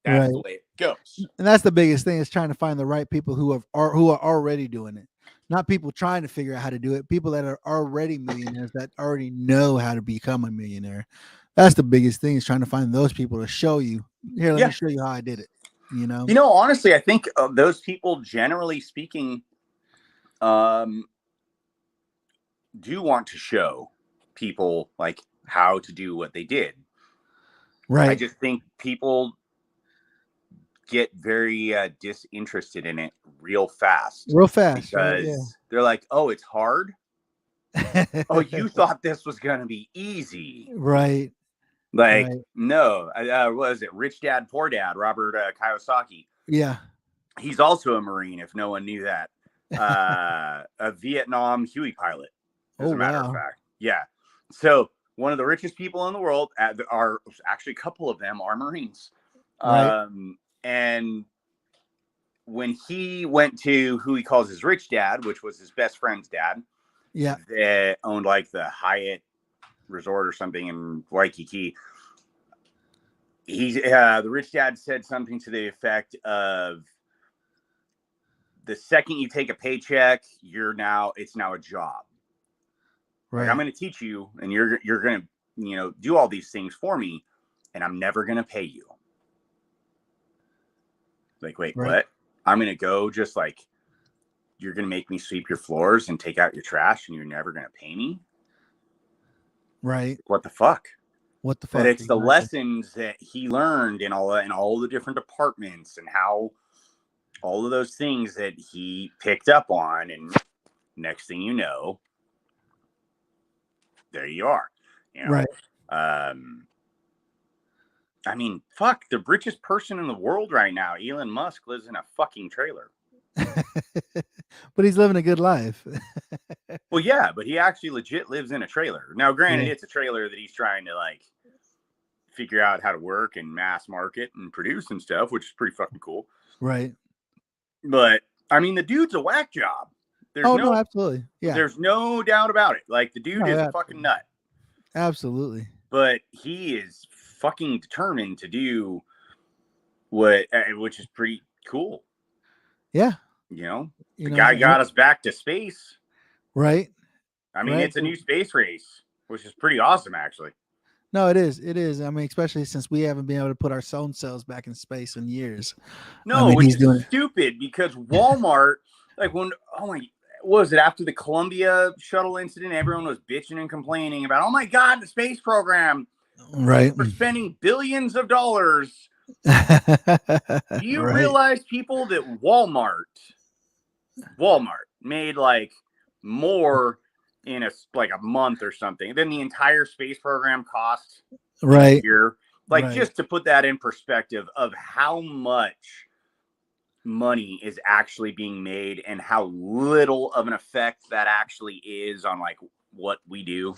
That's the way it goes. And that's the biggest thing, is trying to find the right people who are already doing it. Not people trying to figure out how to do it. People that are already millionaires, that already know how to become a millionaire. That's the biggest thing, is trying to find those people to show you. Here, let me show you how I did it. You know, honestly, I think those people, generally speaking, do want to show people like how to do what they did. Right. I just think people get very disinterested in it real fast. Because they're like, oh, it's hard. Oh, you thought this was going to be easy. Right. Like, no, what was it? Rich Dad, Poor Dad, Robert Kiyosaki. Yeah. He's also a Marine, if no one knew that. A Vietnam Huey pilot, as a matter of fact. Yeah. So one of the richest people in the world are actually a couple of them are Marines. Right. And when he went to who he calls his rich dad, which was his best friend's dad, that owned like the Hyatt Resort or something in Waikiki, the rich dad said something to the effect of, the second you take a paycheck, it's now a job. Right. Like, I'm going to teach you, and you're going to, do all these things for me, and I'm never going to pay you. Like, wait, what? I'm going to go just like, you're going to make me sweep your floors and take out your trash, and you're never going to pay me? Right. What the fuck? What the fuck? But it's the lessons that he learned in all the different departments, and how all of those things that he picked up on, and next thing you know, there you are. Right. I mean, fuck, the richest person in the world right now, Elon Musk, lives in a fucking trailer. But he's living a good life. Well, yeah, but he actually legit lives in a trailer. Now, granted, it's a trailer that he's trying to like figure out how to work and mass market and produce and stuff, which is pretty fucking cool. Right. But I mean, the dude's a whack job. No, absolutely. Yeah. There's no doubt about it. Like, the dude is a fucking nut. Absolutely. But he is fucking determined to do which is pretty cool. Yeah. The guy got us back to space. Right. I mean, Right. it's a new space race, which is pretty awesome, actually. No, it is. It is. I mean, especially since we haven't been able to put our own cells back in space in years. No, I mean, which he's is doing it. stupid because Walmart, like when, oh my, what was it after the Columbia shuttle incident? Everyone was bitching and complaining about, oh my God, the space program. Right. We're spending billions of dollars. Do you Right. realize, people, that Walmart made like more in a month or something than the entire space program cost in a Right. year? Like, Right. just to put that in perspective of how much money is actually being made and how little of an effect that actually is on like what we do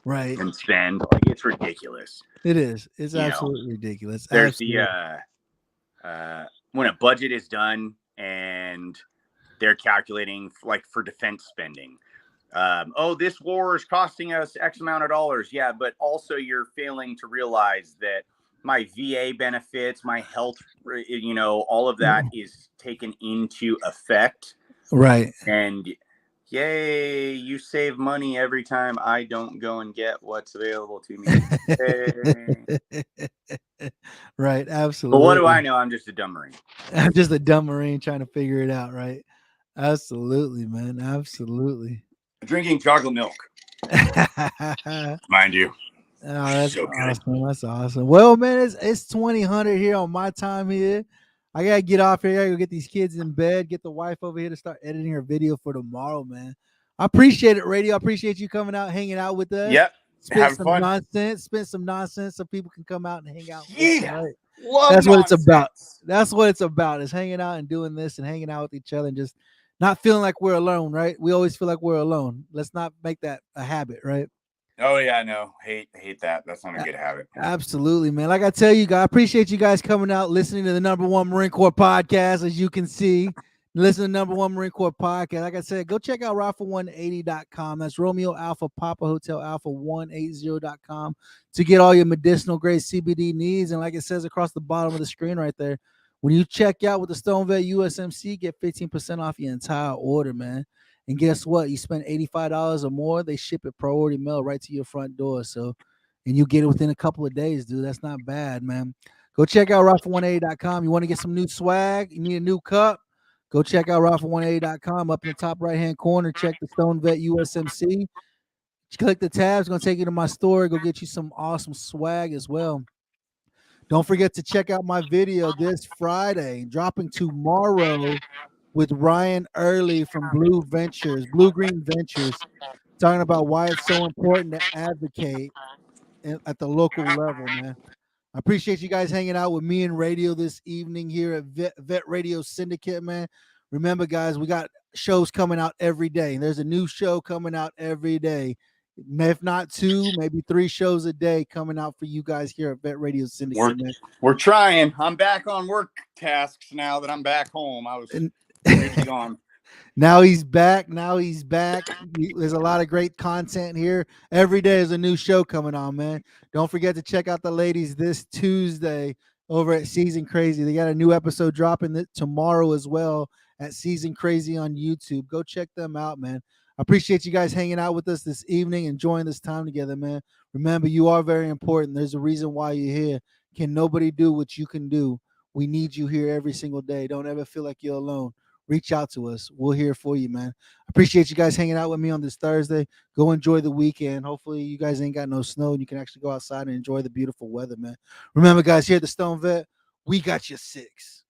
Right. and spend. Like, it's ridiculous. It is. It's You know, absolutely ridiculous. There's Absolutely. when a budget is done and they're calculating like for defense spending. Oh, this war is costing us X amount of dollars. Yeah, but also you're failing to realize that my VA benefits, my health, all of that is taken into effect. Right. And yay, you save money every time I don't go and get what's available to me. Right. But Absolutely. what do I know? I'm just a dumb Marine. I'm just a dumb Marine trying to figure it out. Right. Absolutely, man. Absolutely. Drinking chocolate milk, mind you. Oh, that's So good. awesome. That's awesome. Well, man, it's 2000 here on my time here. I gotta get off here. I gotta go get these kids in bed, get the wife over here to start editing her video for tomorrow, man. I appreciate it, Radio. I appreciate you coming out, hanging out with us. Yep. Spit some nonsense. Spit some nonsense so people can come out and hang out. Yeah. Right? Love That's what it's about. nonsense. That's what it's about, is hanging out and doing this and hanging out with each other and just not feeling like we're alone, right? We always feel like we're alone. Let's not make that a habit, right? Oh yeah, no, hate that. That's not a good habit. Absolutely, man. Like I tell you guys, I appreciate you guys coming out, listening to the #1 Marine Corps podcast. As you can see, listen to #1 Marine Corps podcast. Like I said, go check out rifle180.com. That's Romeo Alpha Papa Hotel Alpha 180.com to get all your medicinal grade CBD needs. And like it says across the bottom of the screen right there, when you check out with the Stone Vet USMC, get 15% off your entire order, man. And guess what? You spend $85 or more, they ship it priority mail right to your front door. So, and you get it within a couple of days, dude. That's not bad, man. Go check out rifle180.com. You want to get some new swag? You need a new cup? Go check out rifle180.com. Up in the top right-hand corner, check the Stone Vet USMC. Click the tab. It's going to take you to my store. Go get you some awesome swag as well. Don't forget to check out my video this Friday, dropping tomorrow, with Ryan Early from Blue Green Ventures, talking about why it's so important to advocate at the local level, man. I appreciate you guys hanging out with me and Radio this evening here at Vet Radio Syndicate, man. Remember, guys, we got shows coming out every day. There's a new show coming out every day. If not 2, maybe 3 shows a day coming out for you guys here at Vet Radio Syndicate, man. We're trying. I'm back on work tasks now that I'm back home. I was gone. Now he's back. There's a lot of great content here. Every day is a new show coming on, man. Don't forget to check out the ladies this Tuesday over at Season Crazy. They got a new episode dropping tomorrow as well at Season Crazy on YouTube. Go check them out, man. I appreciate you guys hanging out with us this evening, enjoying this time together, man. Remember, you are very important. There's a reason why you're here. Can nobody do what you can do? We need you here every single day. Don't ever feel like you're alone. Reach out to us. We're here for you, man. Appreciate you guys hanging out with me on this Thursday. Go enjoy the weekend. Hopefully you guys ain't got no snow and you can actually go outside and enjoy the beautiful weather, man. Remember, guys, here at the Stone Vet, we got you 6.